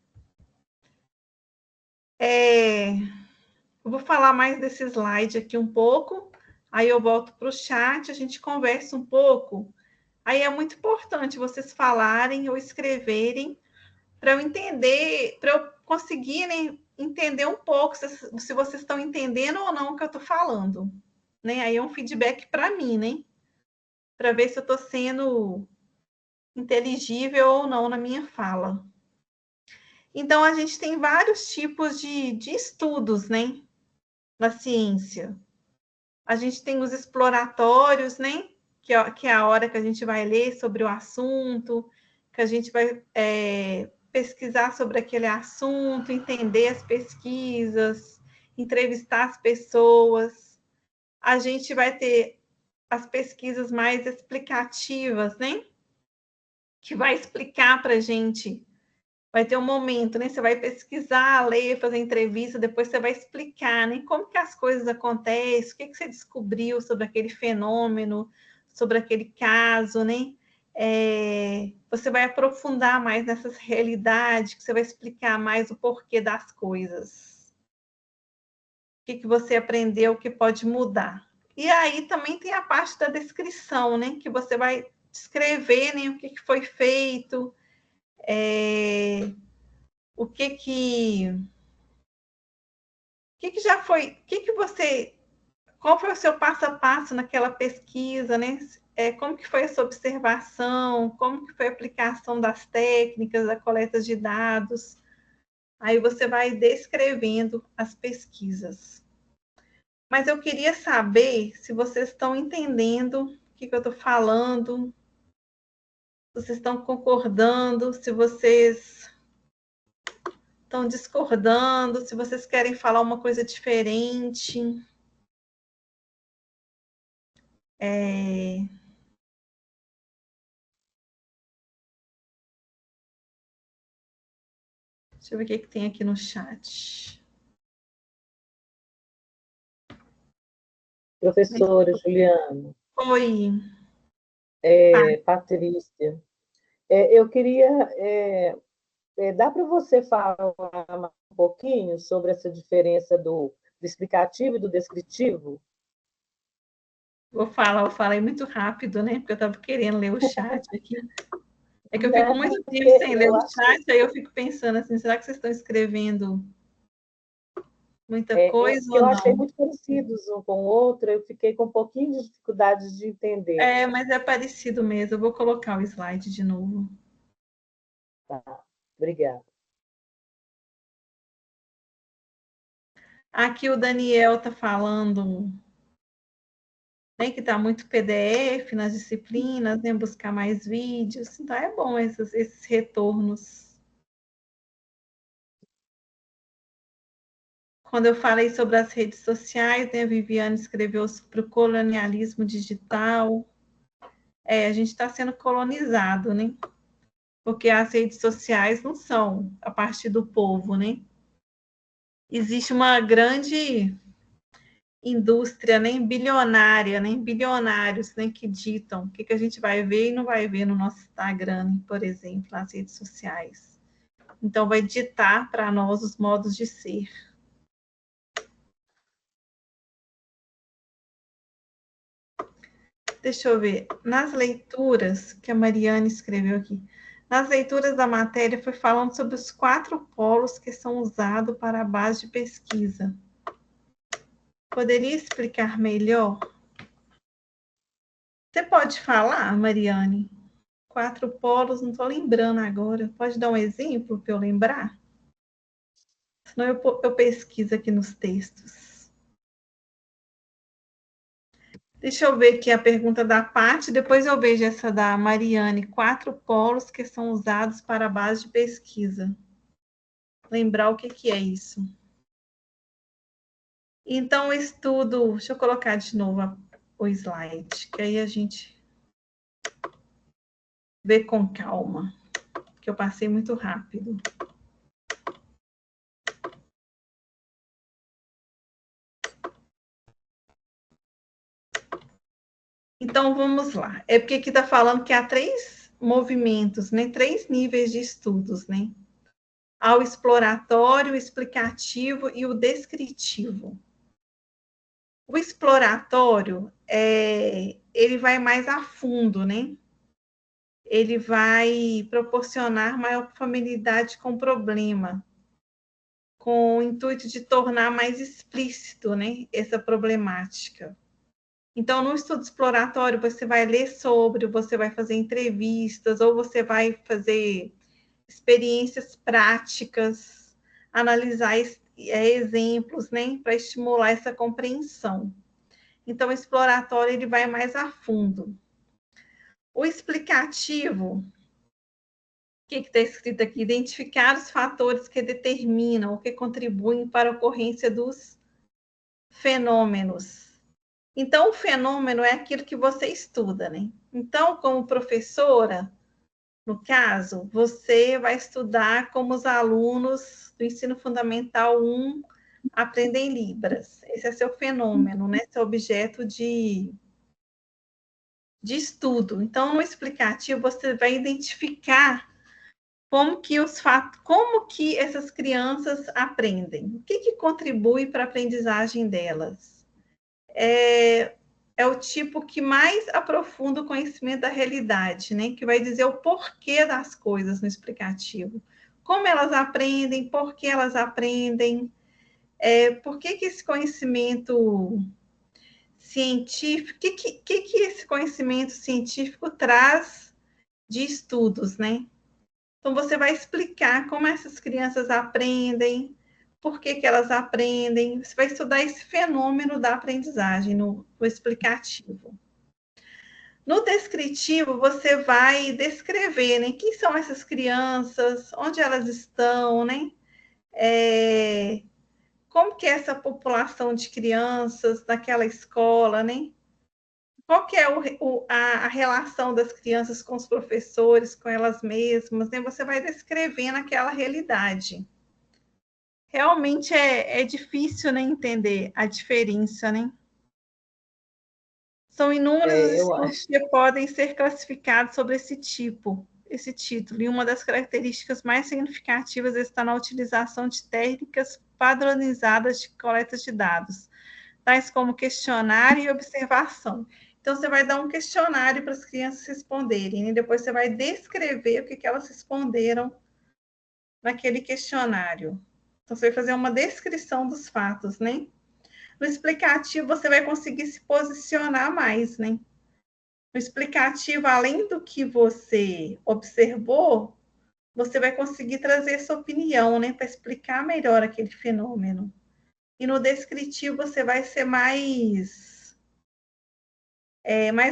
Eu vou falar mais desse slide aqui um pouco, aí eu volto para o chat, a gente conversa um pouco. Aí é muito importante vocês falarem ou escreverem para eu entender, para eu conseguir, né, entender um pouco se vocês estão entendendo ou não o que eu estou falando. Né? Aí é um feedback para mim, né? Para ver se eu estou sendo inteligível ou não na minha fala. Então, a gente tem vários tipos de estudos, né? Na ciência. A gente tem os exploratórios, né? Que é a hora que a gente vai ler sobre o assunto, que a gente vai pesquisar sobre aquele assunto, entender as pesquisas, entrevistar as pessoas. A gente vai ter as pesquisas mais explicativas, né? Que vai explicar para a gente. Vai ter um momento, né? Você vai pesquisar, ler, fazer entrevista, depois você vai explicar, né? Como que as coisas acontecem, o que você descobriu sobre aquele fenômeno, sobre aquele caso, né? Você vai aprofundar mais nessas realidades, que você vai explicar mais o porquê das coisas. O que você aprendeu que pode mudar. E aí também tem a parte da descrição, né? Que você vai descrever, né? O que foi feito, o que já foi, qual foi o seu passo a passo naquela pesquisa, né? Como que foi a sua observação, como que foi a aplicação das técnicas, da coleta de dados. Aí você vai descrevendo as pesquisas. Mas eu queria saber se vocês estão entendendo o que eu estou falando, se vocês estão concordando, se vocês estão discordando, se vocês querem falar uma coisa diferente. Deixa eu ver o que tem aqui no chat. Professora Juliana. Oi. Patrícia. Eu queria... dá para você falar um pouquinho sobre essa diferença do explicativo e do descritivo? Eu falei muito rápido, né? Porque eu estava querendo ler o chat aqui. É que eu fico muito tempo sem ler o chat, aí eu fico pensando assim, será que vocês estão escrevendo muita coisa ou eu não? achei muito parecidos um com o outro, eu fiquei com um pouquinho de dificuldade de entender. Mas é parecido mesmo. Eu vou colocar o slide de novo. Tá, obrigada. Aqui o Daniel está falando, né, que está muito PDF nas disciplinas, né, buscar mais vídeos. Então, é bom esses retornos. Quando eu falei sobre as redes sociais, né, a Viviane escreveu sobre o colonialismo digital. A gente está sendo colonizado, né? Porque as redes sociais não são a partir do povo, né? Existe uma grande indústria, né, bilionária, né, bilionários, né, que ditam o que a gente vai ver e não vai ver no nosso Instagram, por exemplo, nas redes sociais. Então, vai ditar para nós os modos de ser. Deixa eu ver. Nas leituras que a Mariana escreveu aqui, Nas leituras da matéria, foi falando sobre os 4 polos que são usados para a base de pesquisa. Poderia explicar melhor? Você pode falar, Mariane? 4 polos, não estou lembrando agora. Pode dar um exemplo para eu lembrar? Senão eu pesquiso aqui nos textos. Deixa eu ver aqui a pergunta da Paty, depois eu vejo essa da Mariane. 4 polos que são usados para a base de pesquisa. Lembrar o que é isso. Então, o estudo... Deixa eu colocar de novo o slide, que aí a gente vê com calma, que eu passei muito rápido. Então, vamos lá. É porque aqui está falando que há 3 movimentos, né? 3 níveis de estudos, né? Há o exploratório, o explicativo e o descritivo. O exploratório, ele vai mais a fundo, né? Ele vai proporcionar maior familiaridade com o problema, com o intuito de tornar mais explícito, né, essa problemática. Então, no estudo exploratório, você vai ler sobre, você vai fazer entrevistas, ou você vai fazer experiências práticas, analisar exemplos, né, para estimular essa compreensão. Então, o exploratório, ele vai mais a fundo. O explicativo, o que está escrito aqui? Identificar os fatores que determinam ou que contribuem para a ocorrência dos fenômenos. Então, o fenômeno é aquilo que você estuda, né? Então, como professora, no caso, você vai estudar como os alunos do ensino fundamental 1 aprendem Libras. Esse é seu fenômeno, né? Seu objeto de estudo. Então, no explicativo, você vai identificar como que essas crianças aprendem, o que contribui para a aprendizagem delas. É o tipo que mais aprofunda o conhecimento da realidade, né? Que vai dizer o porquê das coisas no explicativo. Como elas aprendem, por que elas aprendem, por que esse conhecimento científico, que esse conhecimento científico traz de estudos, né? Então, você vai explicar como essas crianças aprendem, por que elas aprendem, você vai estudar esse fenômeno da aprendizagem no explicativo. No descritivo, você vai descrever, né? Quem são essas crianças, onde elas estão, né? Como que é essa população de crianças naquela escola, né? Qual que é a relação das crianças com os professores, com elas mesmas, né? Você vai descrevendo aquela realidade. Realmente é difícil, né, entender a diferença, né? São inúmeros os estudos que podem ser classificados sobre esse título, e uma das características mais significativas está na utilização de técnicas padronizadas de coleta de dados, tais como questionário e observação. Então, você vai dar um questionário para as crianças responderem, e depois você vai descrever o que elas responderam naquele questionário. Então, você vai fazer uma descrição dos fatos, né? No explicativo, você vai conseguir se posicionar mais, né? No explicativo, além do que você observou, você vai conseguir trazer sua opinião, né? Para explicar melhor aquele fenômeno. E no descritivo, você vai ser mais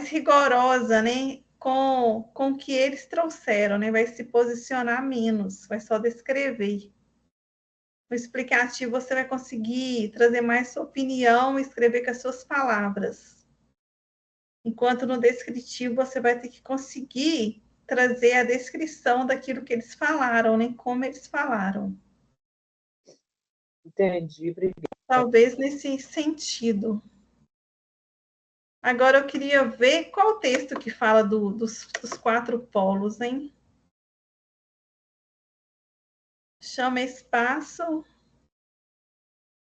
rigorosa, né? Com o que eles trouxeram, né? Vai se posicionar menos, vai só descrever. No explicativo, você vai conseguir trazer mais sua opinião e escrever com as suas palavras. Enquanto no descritivo, você vai ter que conseguir trazer a descrição daquilo que eles falaram, né? Como eles falaram. Entendi, obrigada. Talvez nesse sentido. Agora, eu queria ver qual o texto que fala dos 4 polos, hein? Chama espaço.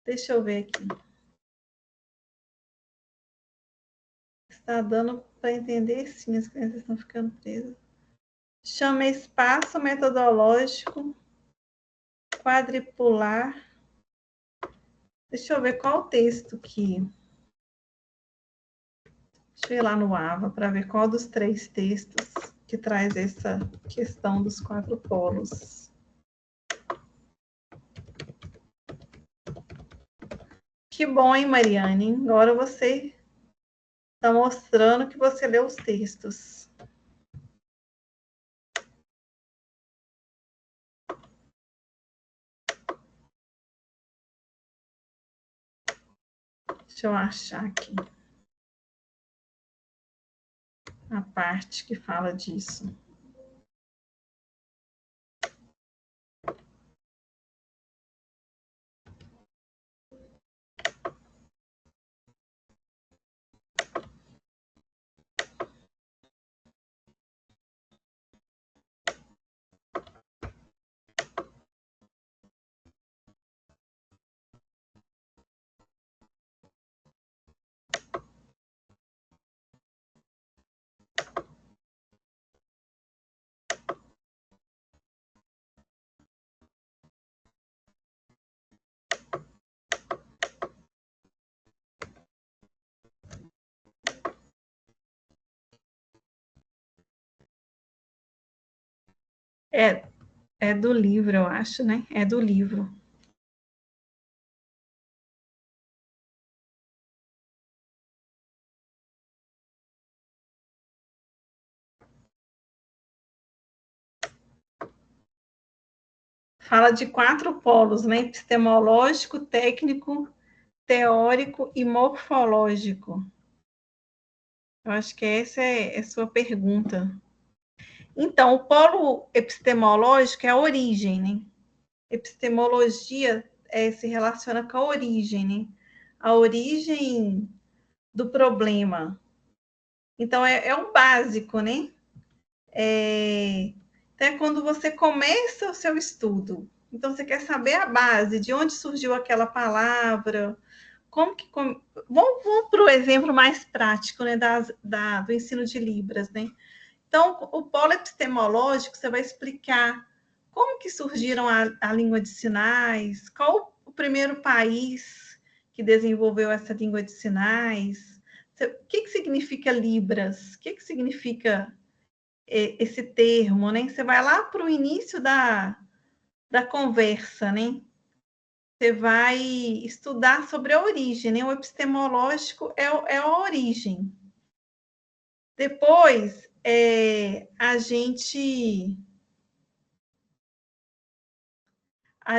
Deixa eu ver aqui. Está dando para entender, sim, as crianças estão ficando presas. chama espaço metodológico quadripular. Deixa eu ver qual o texto que... Deixa eu ir lá no AVA para ver qual dos 3 textos que traz essa questão dos 4 polos. Que bom, hein, Mariane? Agora você está mostrando que você leu os textos. Deixa eu achar aqui a parte que fala disso. É do livro, eu acho, né? É do livro. Fala de 4 polos, né? Epistemológico, técnico, teórico e morfológico. Eu acho que essa é a sua pergunta. Então, o polo epistemológico é a origem, né? Epistemologia se relaciona com a origem, né? A origem do problema. Então, é um básico, né? Então, é quando você começa o seu estudo. Então, você quer saber a base, de onde surgiu aquela palavra, como que... Vamos para o exemplo mais prático, né, do ensino de Libras, né? Então, o polo epistemológico, você vai explicar como que surgiram a língua de sinais, qual o primeiro país que desenvolveu essa língua de sinais, o que significa Libras, o que significa esse termo, né? Você vai lá para o início da conversa, né? Você vai estudar sobre a origem, né? O epistemológico é a origem. Depois, a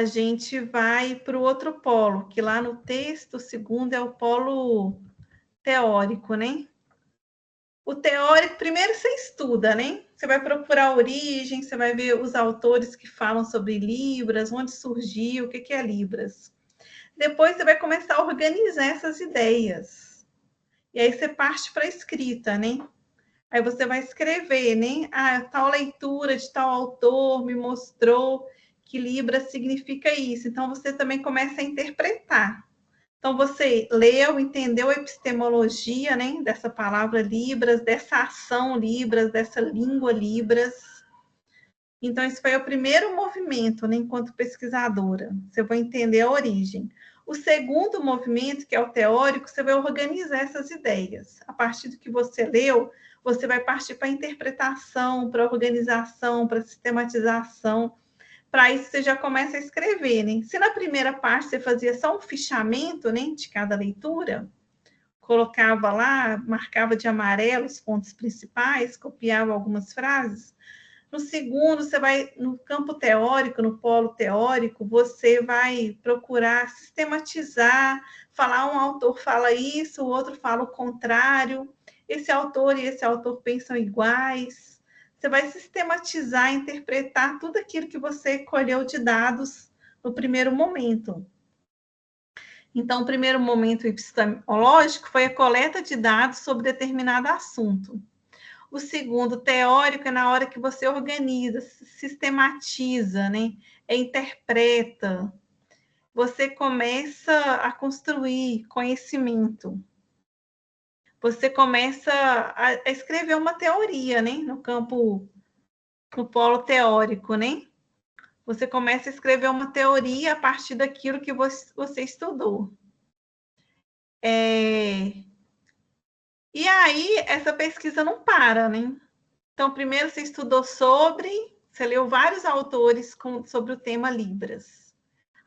gente vai para o outro polo, que lá no texto, o segundo é o polo teórico, né? O teórico, primeiro você estuda, né? Você vai procurar a origem, você vai ver os autores que falam sobre Libras, onde surgiu, o que é Libras. Depois você vai começar a organizar essas ideias. E aí você parte para a escrita, né? Aí você vai escrever, né? Tal leitura de tal autor me mostrou que Libras significa isso. Então, você também começa a interpretar. Então, você leu, entendeu a epistemologia, né? Dessa palavra Libras, dessa ação Libras, dessa língua Libras. Então, esse foi o primeiro movimento, né? Enquanto pesquisadora. Você vai entender a origem. O segundo movimento, que é o teórico, você vai organizar essas ideias. A partir do que você leu, você vai partir para a interpretação, para a organização, para a sistematização. Para isso, você já começa a escrever, né? Se na primeira parte você fazia só um fichamento, né, de cada leitura, colocava lá, marcava de amarelo os pontos principais, copiava algumas frases. No segundo, você vai, no campo teórico, no polo teórico, você vai procurar sistematizar, falar um autor fala isso, o outro fala o contrário, esse autor e esse autor pensam iguais. Você vai sistematizar, interpretar tudo aquilo que você colheu de dados no primeiro momento. Então, o primeiro momento epistemológico foi a coleta de dados sobre determinado assunto. O segundo, teórico, é na hora que você organiza, sistematiza, né? Interpreta. Você começa a construir conhecimento. Você começa a escrever uma teoria, né? No campo no polo teórico, né? Você começa a escrever uma teoria a partir daquilo que você estudou. E aí, essa pesquisa não para, né? Então, primeiro você estudou você leu vários autores sobre o tema Libras.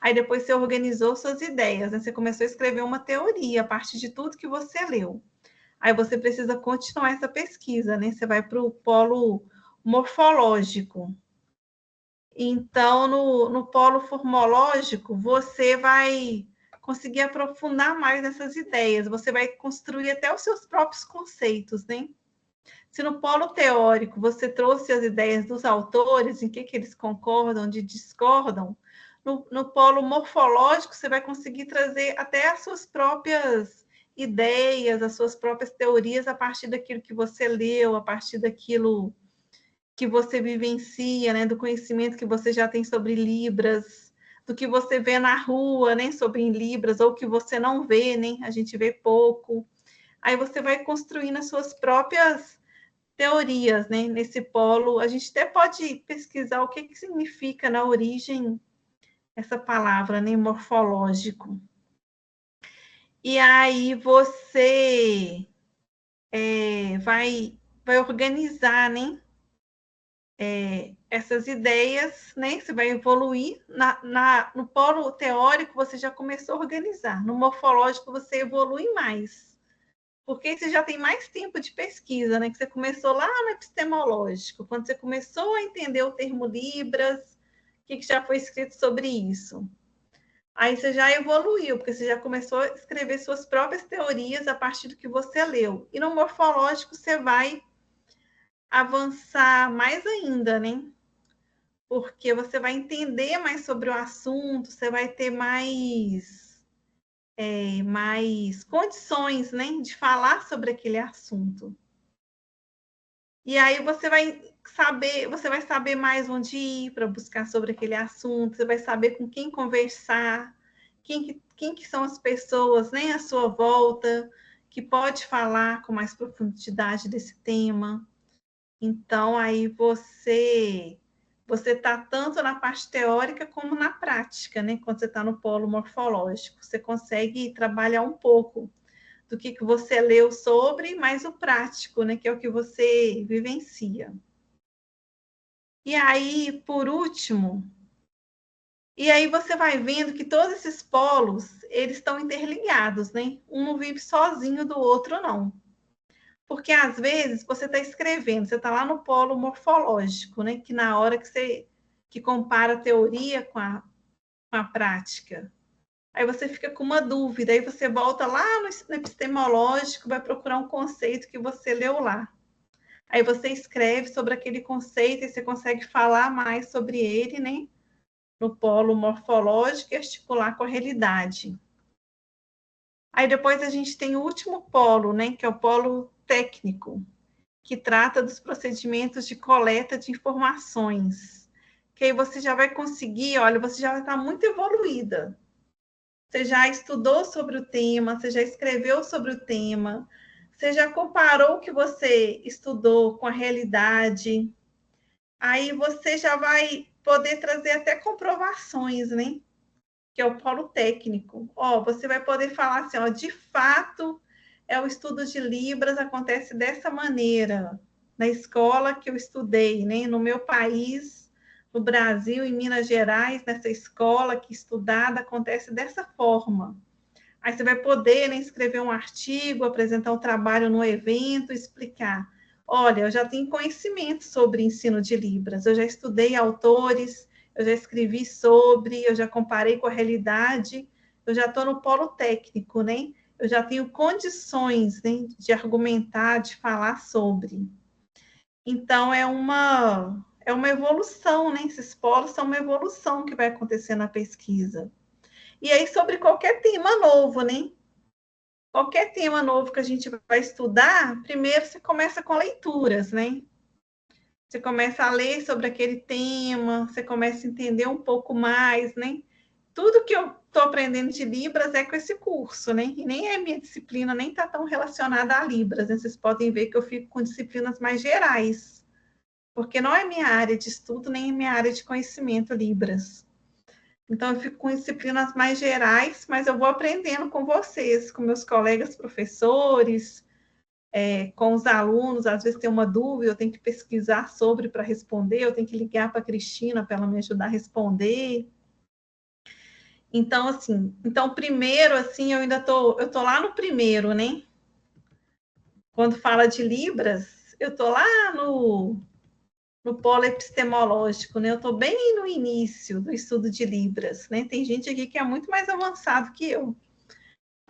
Aí depois você organizou suas ideias, né? Você começou a escrever uma teoria a partir de tudo que você leu. Aí você precisa continuar essa pesquisa, né? Você vai para o polo morfológico. Então, no polo formológico, você vai conseguir aprofundar mais nessas ideias, você vai construir até os seus próprios conceitos, né? Se no polo teórico você trouxe as ideias dos autores, em que eles concordam, onde discordam, no polo morfológico você vai conseguir trazer até as suas próprias ideias, as suas próprias teorias a partir daquilo que você leu, a partir daquilo que você vivencia, né, do conhecimento que você já tem sobre Libras, do que você vê na rua, né, sobre Libras, ou que você não vê, né, a gente vê pouco. Aí você vai construindo as suas próprias teorias, né, nesse polo. A gente até pode pesquisar o que significa na origem essa palavra, né, morfológico. E aí você vai organizar, né, essas ideias, né? Você vai evoluir. No polo teórico, você já começou a organizar. No morfológico, você evolui mais. Porque você já tem mais tempo de pesquisa, né? Que você começou lá no epistemológico, quando você começou a entender o termo Libras, o que já foi escrito sobre isso. Aí você já evoluiu, porque você já começou a escrever suas próprias teorias a partir do que você leu. E no morfológico, você vai avançar mais ainda, né? Porque você vai entender mais sobre o assunto, você vai ter mais condições, né, de falar sobre aquele assunto. E aí você vai saber mais onde ir para buscar sobre aquele assunto, você vai saber com quem conversar, quem que são as pessoas, né, à sua volta, que pode falar com mais profundidade desse tema. Então, aí você está tanto na parte teórica como na prática, né? Quando você está no polo morfológico, você consegue trabalhar um pouco do que você leu sobre, mas o prático, né? Que é o que você vivencia. E aí, por último, e aí você vai vendo que todos esses polos, eles estão interligados, né? Um não vive sozinho do outro, não. Porque, às vezes, você está escrevendo, você está lá no polo morfológico, né? Que na hora que compara a teoria com a prática, aí você fica com uma dúvida, aí você volta lá no epistemológico, vai procurar um conceito que você leu lá. Aí você escreve sobre aquele conceito e você consegue falar mais sobre ele, né? No polo morfológico e articular com a realidade. Aí depois a gente tem o último polo, né? Que é o polo técnico, que trata dos procedimentos de coleta de informações. Que aí você já vai conseguir, olha, você já vai estar muito evoluída. Você já estudou sobre o tema, você já escreveu sobre o tema, você já comparou o que você estudou com a realidade. Aí você já vai poder trazer até comprovações, né? Que é o polo técnico. Ó, você vai poder falar assim, ó, de fato, o estudo de Libras acontece dessa maneira, na escola que eu estudei, né? No meu país, no Brasil, em Minas Gerais, nessa escola que estudada acontece dessa forma. Aí você vai poder, né, escrever um artigo, apresentar um trabalho no evento, explicar. Olha, eu já tenho conhecimento sobre ensino de Libras, eu já estudei autores, eu já escrevi sobre, eu já comparei com a realidade, eu já estou no polo técnico, né? Eu já tenho condições, né, de argumentar, de falar sobre. Então, é uma evolução, né? Esses polos são uma evolução que vai acontecer na pesquisa. E aí, sobre qualquer tema novo, né? Qualquer tema novo que a gente vai estudar, primeiro você começa com leituras, né? Você começa a ler sobre aquele tema, você começa a entender um pouco mais, né? Tudo que eu estou aprendendo de Libras é com esse curso, né? E nem é minha disciplina, nem está tão relacionada a Libras, né? Vocês podem ver que eu fico com disciplinas mais gerais. porque não é minha área de estudo, nem minha área de conhecimento, Libras. Então, eu fico com disciplinas mais gerais, mas eu vou aprendendo com vocês, com meus colegas professores, com os alunos. Às vezes tem uma dúvida, eu tenho que pesquisar sobre para responder, eu tenho que ligar para a Cristina para ela me ajudar a responder. Então, assim, primeiro, assim, eu tô lá no primeiro, né? Quando fala de Libras, eu tô lá no polo epistemológico, né? Eu estou bem no início do estudo de Libras, né? Tem gente aqui que é muito mais avançado que eu.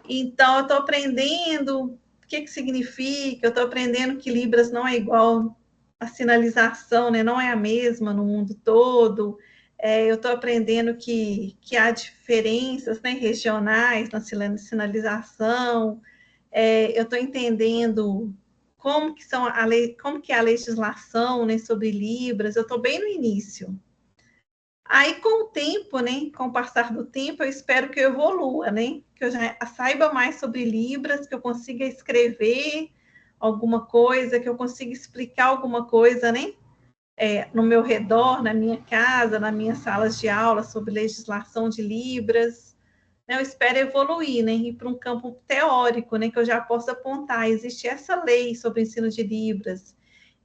Então, eu estou aprendendo o que significa, eu estou aprendendo que Libras não é igual a sinalização, né? Não é a mesma no mundo todo. Eu estou aprendendo que há diferenças, né, regionais na sinalização. Eu estou entendendo como que é a legislação, né, sobre Libras. Eu estou bem no início. Aí, com o tempo, né, com o passar do tempo, eu espero que eu evolua, né, que eu já saiba mais sobre Libras, que eu consiga escrever alguma coisa, que eu consiga explicar alguma coisa, né, no meu redor, na minha casa, nas minhas salas de aula, sobre legislação de Libras. Eu espero evoluir, né, ir para um campo teórico, né, que eu já possa apontar. Existe essa lei sobre o ensino de Libras,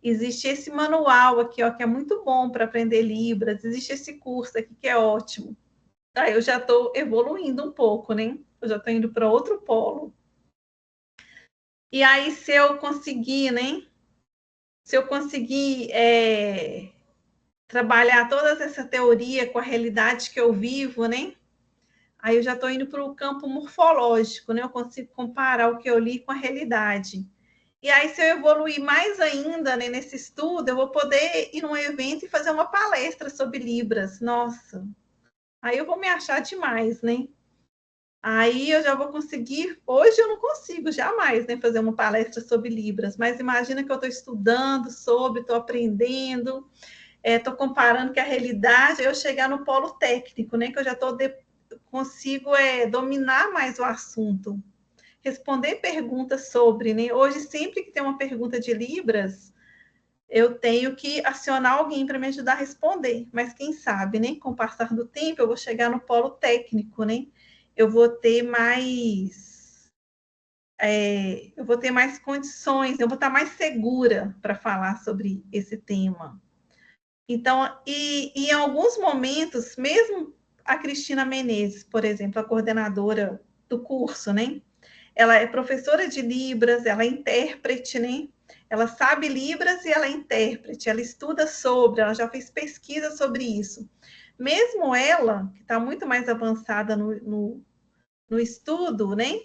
existe esse manual aqui, ó, que é muito bom para aprender Libras, existe esse curso aqui que é ótimo. Tá, eu já estou evoluindo um pouco, né? Eu já estou indo para outro polo. E aí, se eu conseguir, né? Se eu conseguir trabalhar toda essa teoria com a realidade que eu vivo, né? Aí eu já estou indo para o campo morfológico, né? Eu consigo comparar o que eu li com a realidade. E aí, se eu evoluir mais ainda, né, nesse estudo, eu vou poder ir num evento e fazer uma palestra sobre Libras. Nossa, aí eu vou me achar demais, né? Aí eu já vou conseguir. Hoje eu não consigo jamais, né, fazer uma palestra sobre Libras, mas imagina que eu estou estudando sobre, estou aprendendo, estou comparando com a realidade, aí eu chegar no polo técnico, né, que eu já consigo dominar mais o assunto, responder perguntas sobre, né? Hoje, sempre que tem uma pergunta de Libras, eu tenho que acionar alguém para me ajudar a responder. Mas quem sabe, né? Com o passar do tempo, eu vou chegar no polo técnico, né? Eu vou ter mais condições, eu vou estar mais segura para falar sobre esse tema. Então, e em alguns momentos, mesmo a Cristina Menezes, por exemplo, a coordenadora do curso, né? Ela é professora de Libras, ela é intérprete, né? Ela sabe Libras e ela é intérprete, ela estuda sobre, ela já fez pesquisa sobre isso. Mesmo ela, que está muito mais avançada no estudo, né?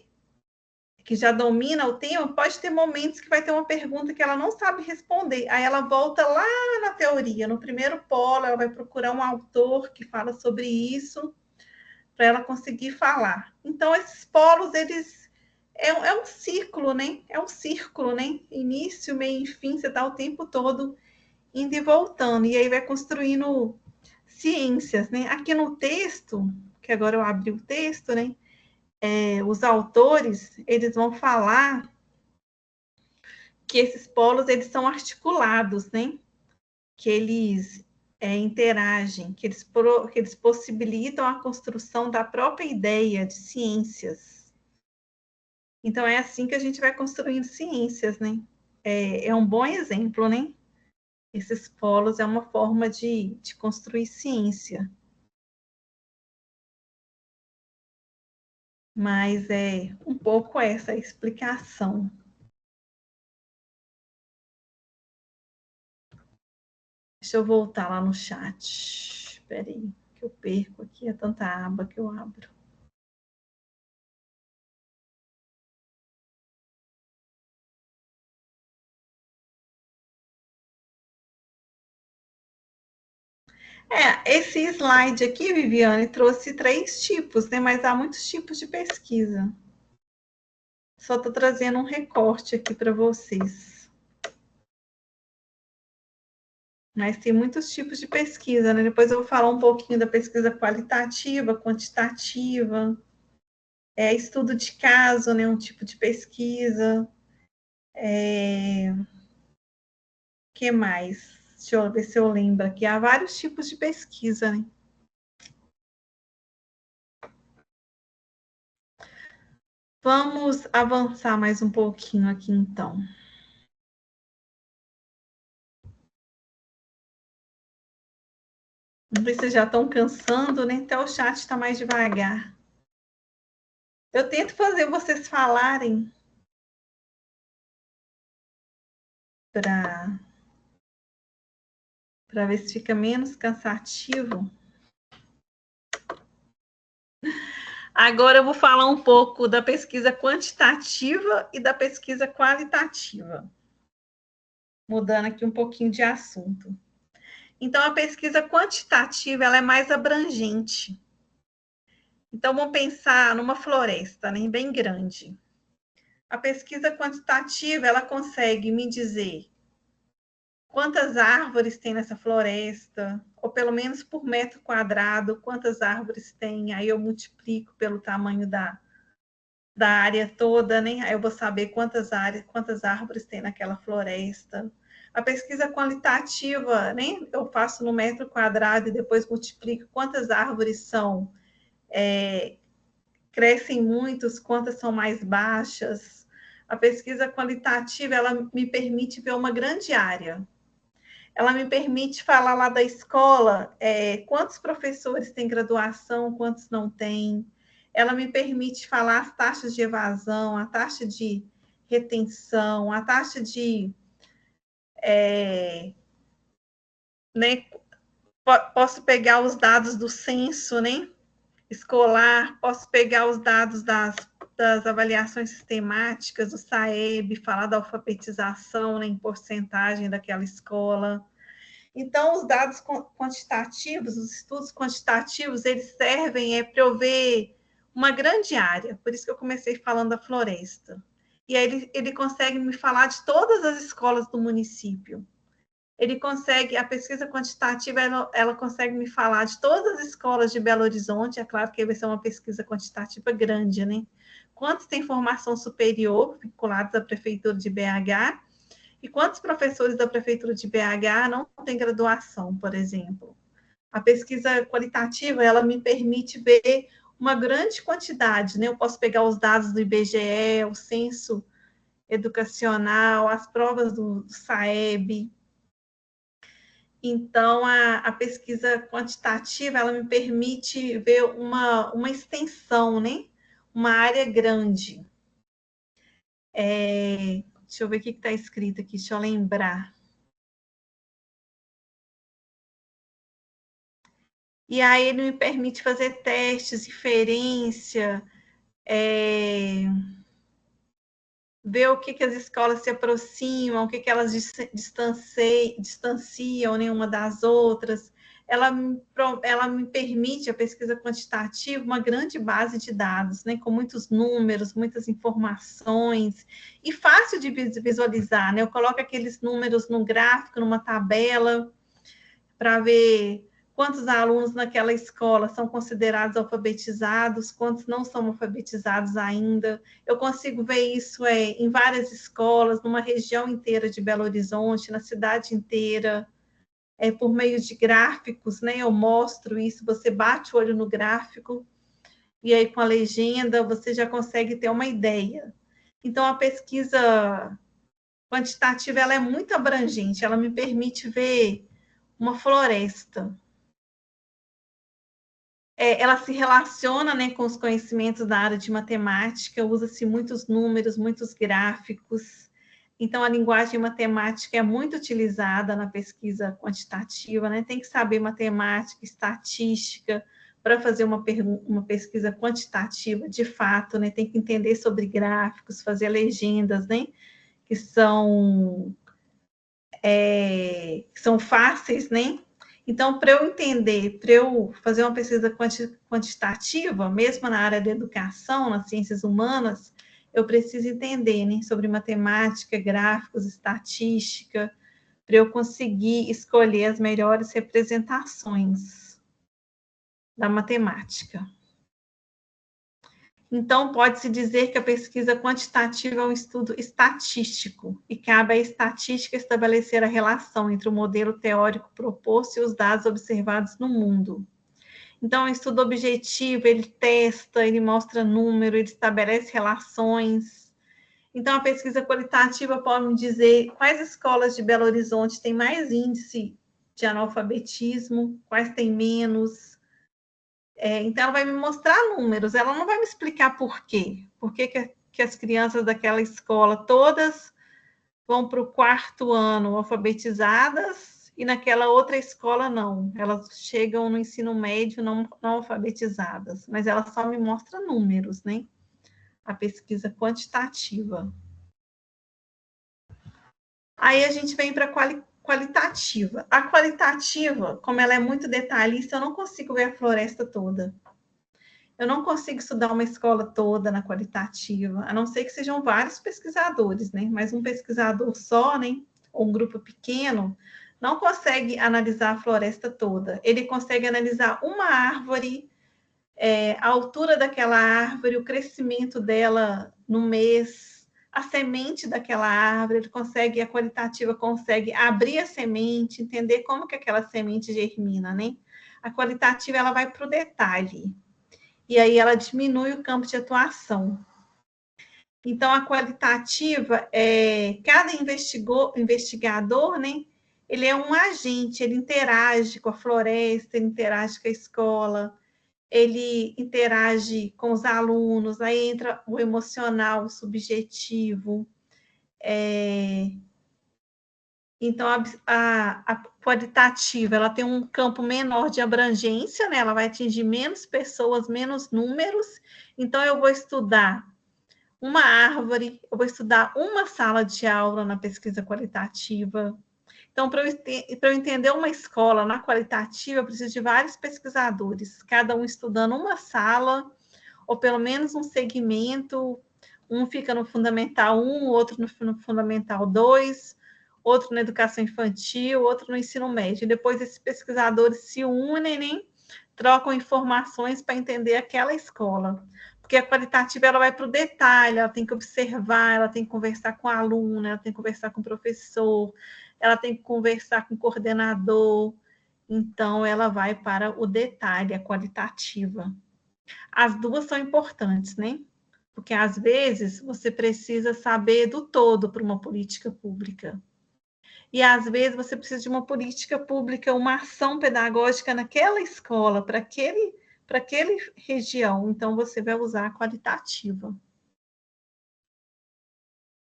Que já domina o tema, pode ter momentos que vai ter uma pergunta que ela não sabe responder. Aí ela volta lá na teoria, no primeiro polo, ela vai procurar um autor que fala sobre isso, para ela conseguir falar. Então, esses polos, eles é um círculo, né? É um círculo, né? Início, meio e fim, você está o tempo todo indo e voltando, e aí vai construindo ciências, né? Aqui no texto, que agora eu abri o texto, né? Os autores, eles vão falar que esses polos, eles são articulados, né? Que eles interagem, que eles possibilitam a construção da própria ideia de ciências. Então, é assim que a gente vai construindo ciências, né? É um bom exemplo, né? Esses polos é uma forma de construir ciência. Mas é um pouco essa explicação. Deixa eu voltar lá no chat. Espera aí, que eu perco aqui, é tanta aba que eu abro. Esse slide aqui, Viviane, trouxe 3 tipos, né? Mas há muitos tipos de pesquisa. Só estou trazendo um recorte aqui para vocês. Mas tem muitos tipos de pesquisa, né? Depois eu vou falar um pouquinho da pesquisa qualitativa, quantitativa, estudo de caso, né? Um tipo de pesquisa. Que mais? Deixa eu ver se eu lembro aqui. Há vários tipos de pesquisa, né? Vamos avançar mais um pouquinho aqui, então. Não sei se vocês já estão cansando, né? Até o chat está mais devagar. Eu tento fazer vocês falarem para ver se fica menos cansativo. Agora eu vou falar um pouco da pesquisa quantitativa e da pesquisa qualitativa. Mudando aqui um pouquinho de assunto. Então, a pesquisa quantitativa ela é mais abrangente. Então, vamos pensar numa floresta, né, bem grande. A pesquisa quantitativa ela consegue me dizer quantas árvores tem nessa floresta, ou pelo menos por metro quadrado, quantas árvores tem. Aí eu multiplico pelo tamanho da área toda, né? Aí eu vou saber quantas árvores tem naquela floresta. A pesquisa qualitativa, né? Eu faço no metro quadrado e depois multiplico quantas árvores são, crescem muitos, quantas são mais baixas. A pesquisa qualitativa, ela me permite ver uma grande área. Ela me permite falar lá da escola, quantos professores têm graduação, quantos não têm. Ela me permite falar as taxas de evasão, a taxa de retenção, a taxa de... né, posso pegar os dados do censo, né, escolar, posso pegar os dados das avaliações sistemáticas, do SAEB, falar da alfabetização, né, em porcentagem daquela escola. Então, os dados quantitativos, os estudos quantitativos, eles servem para eu ver uma grande área, por isso que eu comecei falando da floresta. E aí ele consegue me falar de todas as escolas do município. A pesquisa quantitativa, ela consegue me falar de todas as escolas de Belo Horizonte, é claro que vai ser uma pesquisa quantitativa grande, né? Quantos têm formação superior vinculados à Prefeitura de BH, e quantos professores da Prefeitura de BH não têm graduação, por exemplo? A pesquisa qualitativa, ela me permite ver uma grande quantidade, né? Eu posso pegar os dados do IBGE, o censo educacional, as provas do SAEB. Então, a pesquisa quantitativa, ela me permite ver uma extensão, né? Uma área grande. Deixa eu ver o que está escrito aqui, deixa eu lembrar. E aí ele me permite fazer testes, inferência, ver o que as escolas se aproximam, o que elas distanciam, né, uma das outras. Ela me permite, a pesquisa quantitativa, uma grande base de dados, né, com muitos números, muitas informações, e fácil de visualizar, né? Eu coloco aqueles números num gráfico, numa tabela, para ver quantos alunos naquela escola são considerados alfabetizados, quantos não são alfabetizados ainda. Eu consigo ver isso em várias escolas, numa região inteira de Belo Horizonte, na cidade inteira, por meio de gráficos, né? Eu mostro isso, você bate o olho no gráfico, e aí com a legenda você já consegue ter uma ideia. Então, a pesquisa quantitativa, ela é muito abrangente, ela me permite ver uma floresta. Ela se relaciona, né, com os conhecimentos da área de matemática, usa-se muitos números, muitos gráficos. Então, a linguagem matemática é muito utilizada na pesquisa quantitativa, né? Tem que saber matemática, estatística, para fazer uma pesquisa quantitativa, de fato, né? Tem que entender sobre gráficos, fazer legendas, né? Que são fáceis, né? Então, para eu entender, para eu fazer uma pesquisa quantitativa, mesmo na área da educação, nas ciências humanas, eu preciso entender, né, sobre matemática, gráficos, estatística, para eu conseguir escolher as melhores representações da matemática. Então, pode-se dizer que a pesquisa quantitativa é um estudo estatístico, e cabe à estatística estabelecer a relação entre o modelo teórico proposto e os dados observados no mundo. Então, o estudo objetivo, ele testa, ele mostra número, ele estabelece relações. Então, a pesquisa qualitativa pode me dizer quais escolas de Belo Horizonte têm mais índice de analfabetismo, quais têm menos. Então, ela vai me mostrar números, ela não vai me explicar por quê. Por que as crianças daquela escola todas vão para o 4º ano alfabetizadas e naquela outra escola não. Elas chegam no ensino médio não alfabetizadas, mas ela só me mostra números, né? A pesquisa quantitativa. Aí a gente vem para a qualitativa. A qualitativa, como ela é muito detalhista, eu não consigo ver a floresta toda. Eu não consigo estudar uma escola toda na qualitativa, a não ser que sejam vários pesquisadores, né? Mas um pesquisador só, né? Ou um grupo pequeno, não consegue analisar a floresta toda. Ele consegue analisar uma árvore, a altura daquela árvore, o crescimento dela no mês, a semente daquela árvore, a qualitativa consegue abrir a semente, entender como que aquela semente germina, né? A qualitativa, ela vai para o detalhe. E aí ela diminui o campo de atuação. Então, a qualitativa, cada investigador, né, ele é um agente, ele interage com a floresta, ele interage com a escola, ele interage com os alunos, aí entra o emocional, o subjetivo. Então, a qualitativa, ela tem um campo menor de abrangência, né? Ela vai atingir menos pessoas, menos números. Então, eu vou estudar uma árvore, eu vou estudar uma sala de aula na pesquisa qualitativa. Então, para eu entender uma escola na qualitativa, eu preciso de vários pesquisadores, cada um estudando uma sala, ou pelo menos um segmento. Um fica no Fundamental 1, outro no Fundamental 2, outro na educação infantil, outro no ensino médio. E depois esses pesquisadores se unem, né? Trocam informações para entender aquela escola. Porque a qualitativa, ela vai para o detalhe, ela tem que observar, ela tem que conversar com o aluno, ela tem que conversar com o professor, ela tem que conversar com o coordenador. Então, ela vai para o detalhe, a qualitativa. As duas são importantes, né? Porque, às vezes, você precisa saber do todo para uma política pública. E, às vezes, você precisa de uma política pública, uma ação pedagógica naquela escola, para aquele região. Então, você vai usar a qualitativa.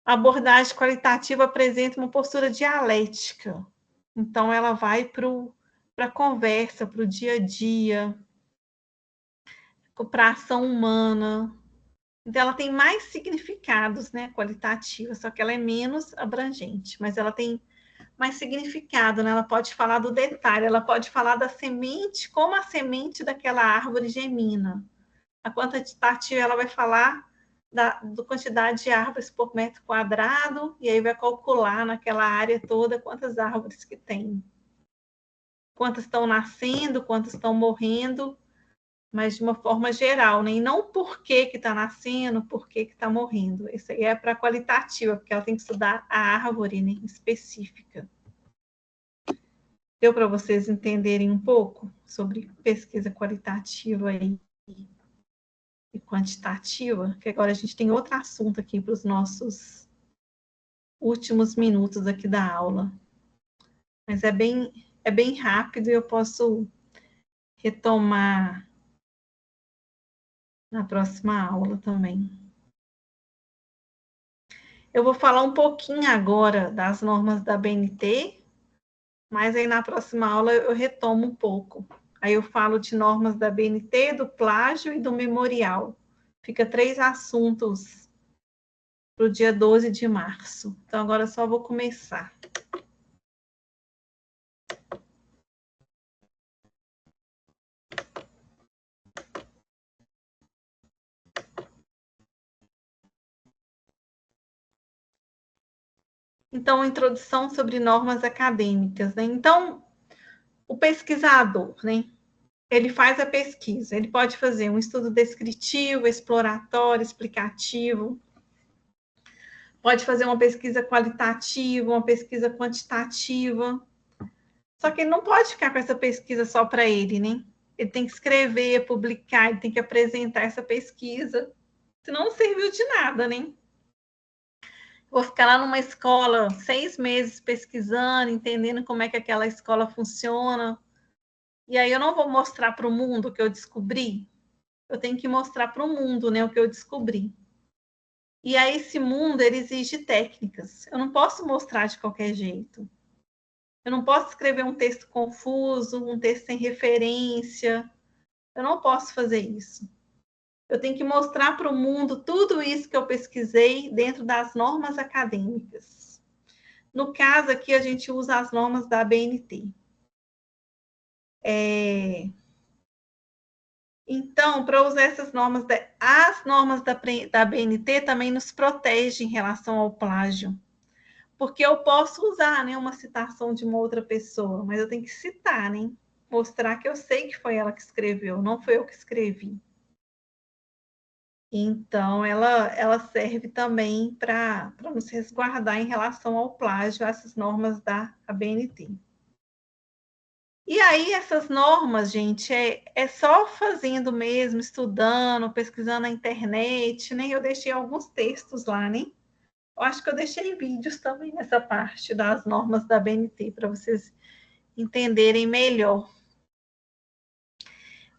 A abordagem qualitativa apresenta uma postura dialética. Então, ela vai para a conversa, para o dia a dia, para a ação humana. Então, ela tem mais significados, né, qualitativa, só que ela é menos abrangente, mas ela tem mais significado, né? Ela pode falar do detalhe, ela pode falar da semente, como a semente daquela árvore germina. A quantitativa, ela vai falar da quantidade de árvores por metro quadrado, e aí vai calcular naquela área toda quantas árvores que tem. Quantas estão nascendo, quantas estão morrendo, mas de uma forma geral, né? E não por que está nascendo, por que está morrendo. Isso aí é para qualitativa, porque ela tem que estudar a árvore, né, específica. Deu para vocês entenderem um pouco sobre pesquisa qualitativa e quantitativa? Que agora a gente tem outro assunto aqui para os nossos últimos minutos aqui da aula. Mas é bem rápido e eu posso retomar na próxima aula também. Eu vou falar um pouquinho agora das normas da BNT, mas aí na próxima aula eu retomo um pouco. Aí eu falo de normas da BNT, do plágio e do memorial. Fica 3 assuntos para o dia 12 de março. Então, agora eu só vou começar. Então, introdução sobre normas acadêmicas, né? Então, o pesquisador, né? ele faz a pesquisa. Ele pode fazer um estudo descritivo, exploratório, explicativo, pode fazer uma pesquisa qualitativa, uma pesquisa quantitativa. Só que ele não pode ficar com essa pesquisa só para ele, né? Ele tem que escrever, publicar, ele tem que apresentar essa pesquisa. Senão não serviu de nada, né? Vou ficar lá numa escola 6 meses pesquisando, entendendo como é que aquela escola funciona. E aí eu não vou mostrar para o mundo o que eu descobri. Eu tenho que mostrar para o mundo, né, o que eu descobri. E aí esse mundo, ele exige técnicas. Eu não posso mostrar de qualquer jeito. Eu não posso escrever um texto confuso, um texto sem referência. Eu não posso fazer isso. Eu tenho que mostrar para o mundo tudo isso que eu pesquisei dentro das normas acadêmicas. No caso aqui, a gente usa as normas da ABNT. Então, para usar essas normas, as normas da ABNT também nos protegem em relação ao plágio. Porque eu posso usar, né, uma citação de uma outra pessoa, mas eu tenho que citar, né? Mostrar que eu sei que foi ela que escreveu, não foi eu que escrevi. Então, ela serve também para nos resguardar em relação ao plágio, essas normas da ABNT. E aí, essas normas, gente, é só fazendo mesmo, estudando, pesquisando na internet, né? Eu deixei alguns textos lá, né? Eu acho que eu deixei vídeos também nessa parte das normas da ABNT, para vocês entenderem melhor.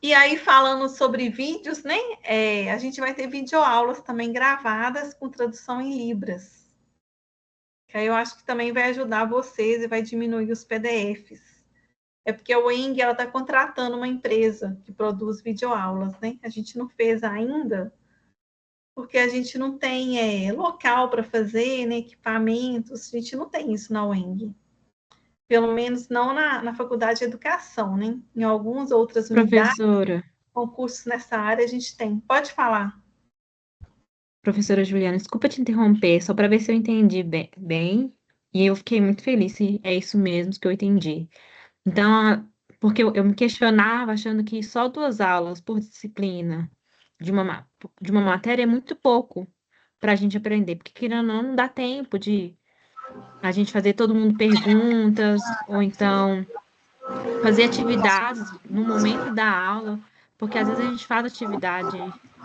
E aí, falando sobre vídeos, né? A gente vai ter videoaulas também gravadas com tradução em Libras. Que aí eu acho que também vai ajudar vocês e vai diminuir os PDFs. É porque a Weng, ela está contratando uma empresa que produz videoaulas, né? A gente não fez ainda, porque a gente não tem local para fazer, né? Equipamentos, a gente não tem isso na Weng. Pelo menos não na Faculdade de Educação, né? Em algumas outras unidades, Professora, concursos nessa área a gente tem. Pode falar. professora Juliana, desculpa te interromper, só para ver se eu entendi bem, e eu fiquei muito feliz se é isso mesmo que eu entendi. Então, porque eu me questionava achando que só 2 aulas por disciplina de uma matéria é muito pouco para a gente aprender, porque querendo ou não dá tempo de a gente fazer todo mundo perguntas, ou então fazer atividades no momento da aula, porque às vezes a gente faz atividade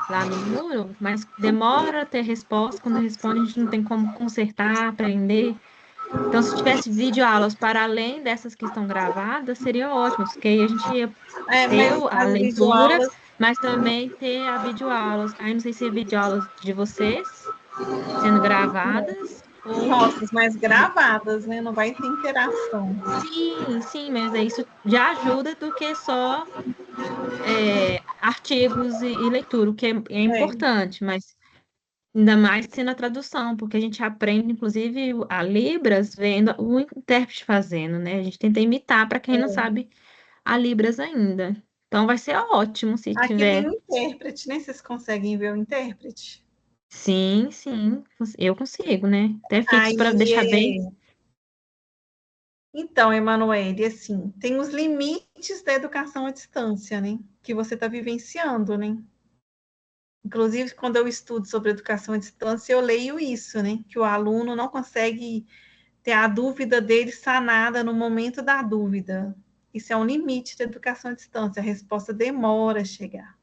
lá no muro, mas demora a ter resposta, quando responde a gente não tem como consertar, aprender. Então, se tivesse videoaulas para além dessas que estão gravadas, seria ótimo, porque aí a gente ia ter Mas a as leitura, videoaulas, mas também ter a videoaulas. Aí não sei se é videoaulas de vocês sendo gravadas, ou nossas, mais gravadas, né? Não vai ter interação. sim, mas isso já ajuda do que só artigos e leitura, o que é importante, mas ainda mais sendo a tradução, porque a gente aprende, inclusive, a Libras vendo o intérprete fazendo, né? A gente tenta imitar para quem não sabe a Libras ainda. Então vai ser ótimo se Aqui tem tiver. o intérprete, né? Vocês conseguem ver o intérprete? Sim, eu consigo, né? Até fixo Aí para deixar bem. Então, Emanuele, assim, tem os limites da educação à distância, né? Que você está vivenciando, né? Inclusive, quando eu estudo sobre educação à distância, eu leio isso, né? Que o aluno não consegue ter a dúvida dele sanada no momento da dúvida. Isso é um limite da educação à distância, a resposta demora a chegar.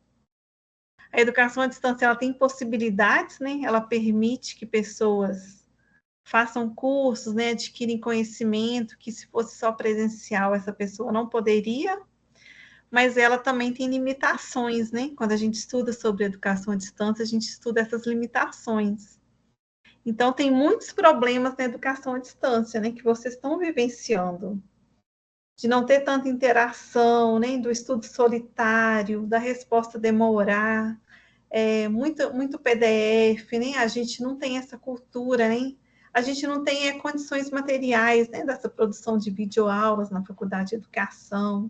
A educação à distância, ela tem possibilidades, né? Ela permite que pessoas façam cursos, né? Adquirem conhecimento, que se fosse só presencial, essa pessoa não poderia, mas ela também tem limitações, né? Quando a gente estuda sobre educação à distância, a gente estuda essas limitações. Então, tem muitos problemas na educação à distância, né? Que vocês estão vivenciando. De não ter tanta interação, né? Do estudo solitário, da resposta demorar, muito PDF, né? A gente não tem essa cultura, né? A gente não tem condições materiais, né? Dessa produção de videoaulas na faculdade de educação.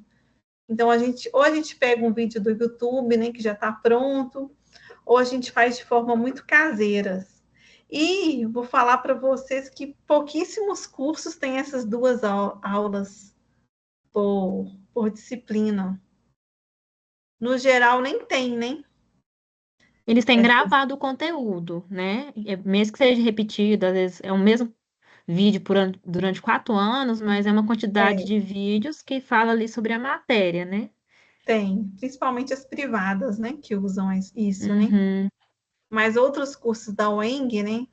Então, ou a gente pega um vídeo do YouTube, né, que já está pronto, ou a gente faz de forma muito caseira. E vou falar para vocês que pouquíssimos cursos têm essas 2 aulas por disciplina. No geral, nem tem, né? Eles têm Essas- gravado o conteúdo, né? Mesmo que seja repetido, às vezes é o mesmo vídeo durante 4 anos, mas é uma quantidade É, de vídeos que fala ali sobre a matéria, né? tem, principalmente as privadas, né, que usam isso, né? Uhum. Mas outros cursos da UENG, né,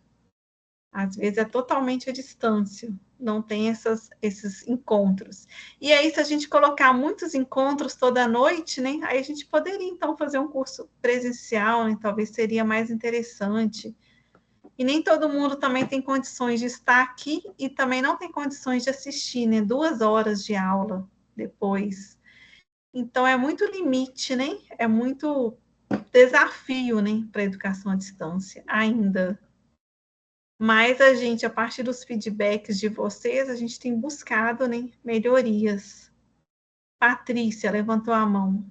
às vezes é totalmente à distância, não tem esses encontros. E aí, se a gente colocar muitos encontros toda noite, né, aí a gente poderia, então, fazer um curso presencial, né, talvez seria mais interessante. E nem todo mundo também tem condições de estar aqui e também não tem condições de assistir, né, 2 horas de aula depois. Então, é muito limite, né, é muito desafio, né, para a educação à distância, ainda. Mas a gente, a partir dos feedbacks de vocês, a gente tem buscado, né, melhorias. Patrícia levantou a mão.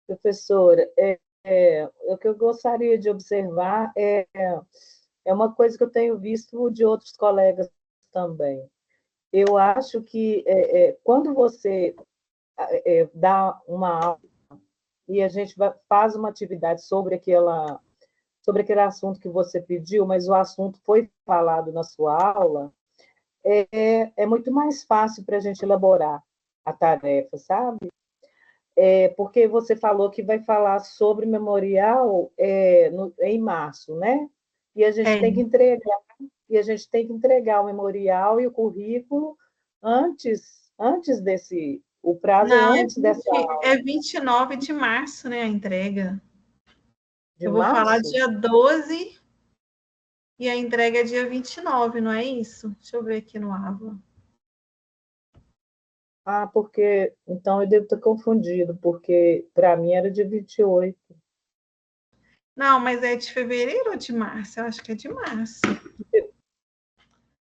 Professora, o que eu gostaria de observar é uma coisa que eu tenho visto de outros colegas também. Eu acho que quando você dá uma aula e a gente faz uma atividade sobre aquele assunto que você pediu, mas o assunto foi falado na sua aula, é muito mais fácil para a gente elaborar a tarefa, sabe? Porque você falou que vai falar sobre memorial em março, né? E a gente É, tem que entregar o memorial e o currículo antes desse, o prazo é não, antes dessa é 29 de março, né, a entrega. de Eu vou falar março. dia 12 e a entrega é dia 29, não é isso? Deixa eu ver aqui no AVA. Ah, porque então eu devo ter confundido, porque para mim era de 28. Não, mas é de fevereiro ou de março? Eu acho que é de março.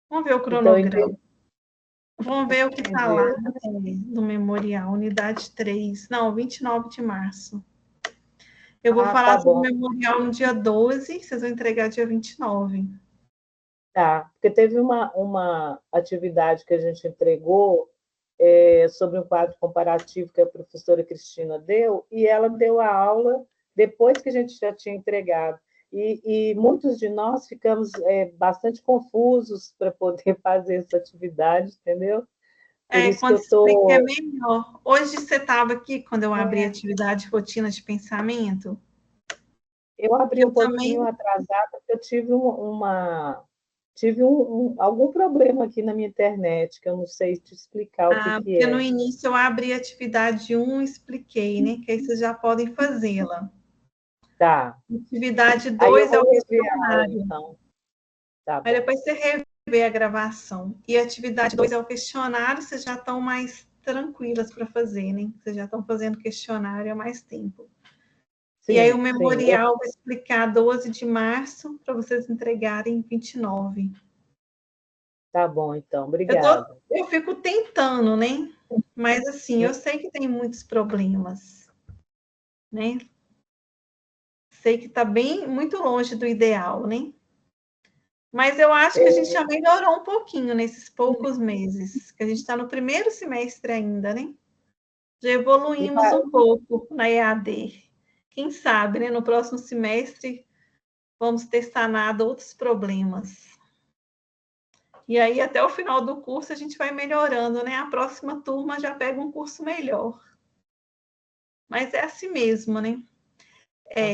Vamos ver o Então eu cronograma. Vamos ver o que está lá entendi. no memorial, unidade 3. Não, 29 de março. Eu vou Ah, falar tá sobre o bom. memorial no dia 12, vocês vão entregar dia 29. Tá, porque teve uma atividade que a gente entregou sobre um quadro comparativo que a professora Cristina deu, e ela deu a aula depois que a gente já tinha entregado. E muitos de nós ficamos bastante confusos para poder fazer essa atividade, entendeu? Por isso que Quando eu explica é estou. melhor. Hoje você estava aqui quando eu abri a atividade rotina de pensamento? Eu abri Eu um pouquinho também. atrasada, porque eu tive algum problema aqui na minha internet, que eu não sei te explicar o que que Porque no é. início eu abri a atividade 1 e expliquei, né? Que aí vocês já podem fazê-la. Tá. Atividade Aí eu 2 é vou o rever a aula, questionário. então. Tá Aí bom. depois você revê a gravação. E a atividade 2 é o questionário, vocês já estão mais tranquilas para fazer, né? Vocês já estão fazendo questionário há mais tempo. E aí o Sim, sim. memorial vai explicar 12 de março para vocês entregarem 29. Tá bom, então. Obrigada. Eu fico tentando, né? Mas assim, eu sei que tem muitos problemas, né? Sei que está bem muito longe do ideal, né? Mas eu acho que a gente já melhorou um pouquinho nesses poucos meses, que a gente está no primeiro semestre ainda, né? Já Me evoluímos pa- um pouco na EAD. Quem sabe, né? No próximo semestre vamos ter sanado outros problemas. E aí, até o final do curso, a gente vai melhorando, né? A próxima turma já pega um curso melhor. Mas é assim mesmo, né?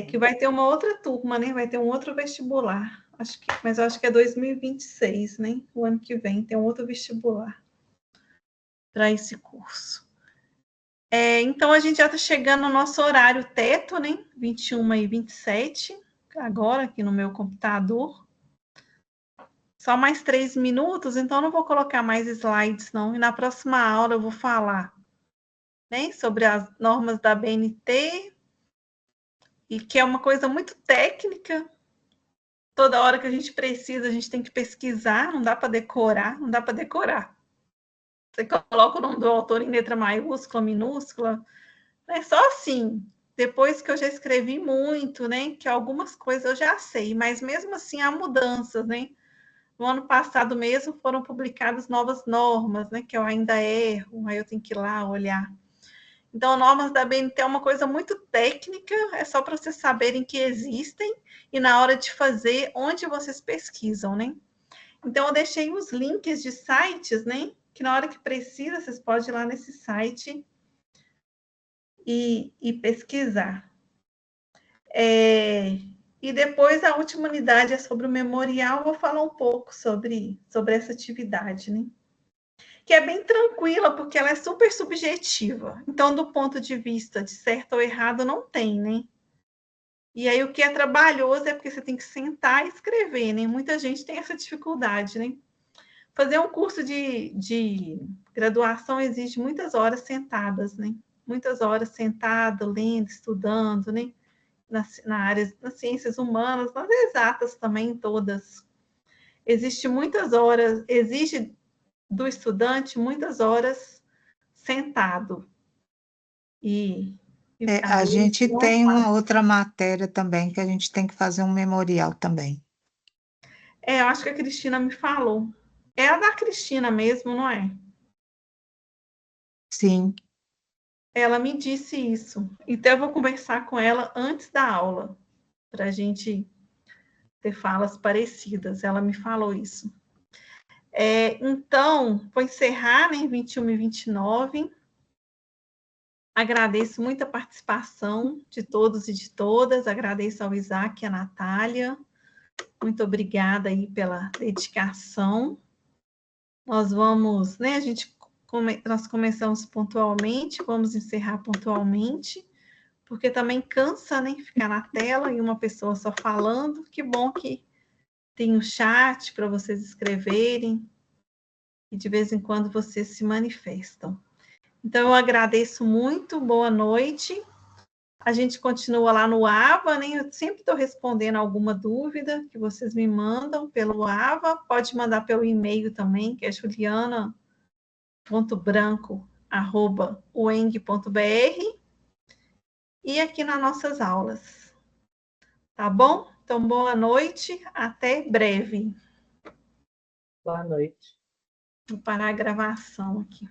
Que vai ter uma outra turma, né? Vai ter um outro vestibular. Mas eu acho que é 2026, né? O ano que vem tem um outro vestibular para esse curso. Então, a gente já está chegando no nosso horário teto, né? 21h27, agora aqui no meu computador. Só mais 3 minutos, então não vou colocar mais slides, não. E na próxima aula eu vou falar, né, sobre as normas da BNT, e que é uma coisa muito técnica. Toda hora que a gente precisa, a gente tem que pesquisar, não dá para decorar, não dá para decorar. Você coloca o nome do autor em letra maiúscula, minúscula, é só assim. Depois que eu já escrevi muito, né, que algumas coisas eu já sei, mas mesmo assim há mudanças, né? No ano passado mesmo foram publicadas novas normas, né, que eu ainda erro, aí eu tenho que ir lá olhar. Então, normas da BNT é uma coisa muito técnica, é só para vocês saberem que existem e na hora de fazer, onde vocês pesquisam, né? Então, eu deixei os links de sites, né? Que na hora que precisa, vocês podem ir lá nesse site e pesquisar. E depois, a última unidade é sobre o memorial, vou falar um pouco sobre essa atividade, né? Que é bem tranquila, porque ela é super subjetiva. Então, do ponto de vista de certo ou errado, não tem, né? E aí, o que é trabalhoso é porque você tem que sentar e escrever, né? Muita gente tem essa dificuldade, né? Fazer um curso de graduação exige muitas horas sentadas, né? Muitas horas sentado, lendo, estudando, né? Na área das ciências humanas, nas exatas também, todas. Existe muitas horas, exige do estudante muitas horas sentado. A gente tem uma outra matéria também, que a gente tem que fazer um memorial também. Eu acho que a Cristina me falou. É a da Cristina mesmo, não é? Sim. Ela me disse isso. Então, eu vou conversar com ela antes da aula, para a gente ter falas parecidas. Ela me falou isso. Então, vou encerrar, né, em 21 e 29. Agradeço muito a participação de todos e de todas. Agradeço ao Isaac e à Natália. Muito obrigada aí pela dedicação. Nós vamos, né, nós começamos pontualmente, vamos encerrar pontualmente, porque também cansa, né, ficar na tela e uma pessoa só falando. Que bom que tem o chat para vocês escreverem e de vez em quando vocês se manifestam. Então, eu agradeço muito, boa noite. A gente continua lá no AVA, né? Eu sempre estou respondendo alguma dúvida que vocês me mandam pelo AVA, pode mandar pelo e-mail também, que é juliana.branco@ueng.br, e aqui nas nossas aulas. Tá bom? Então, boa noite, até breve. Boa noite. Vou parar a gravação aqui.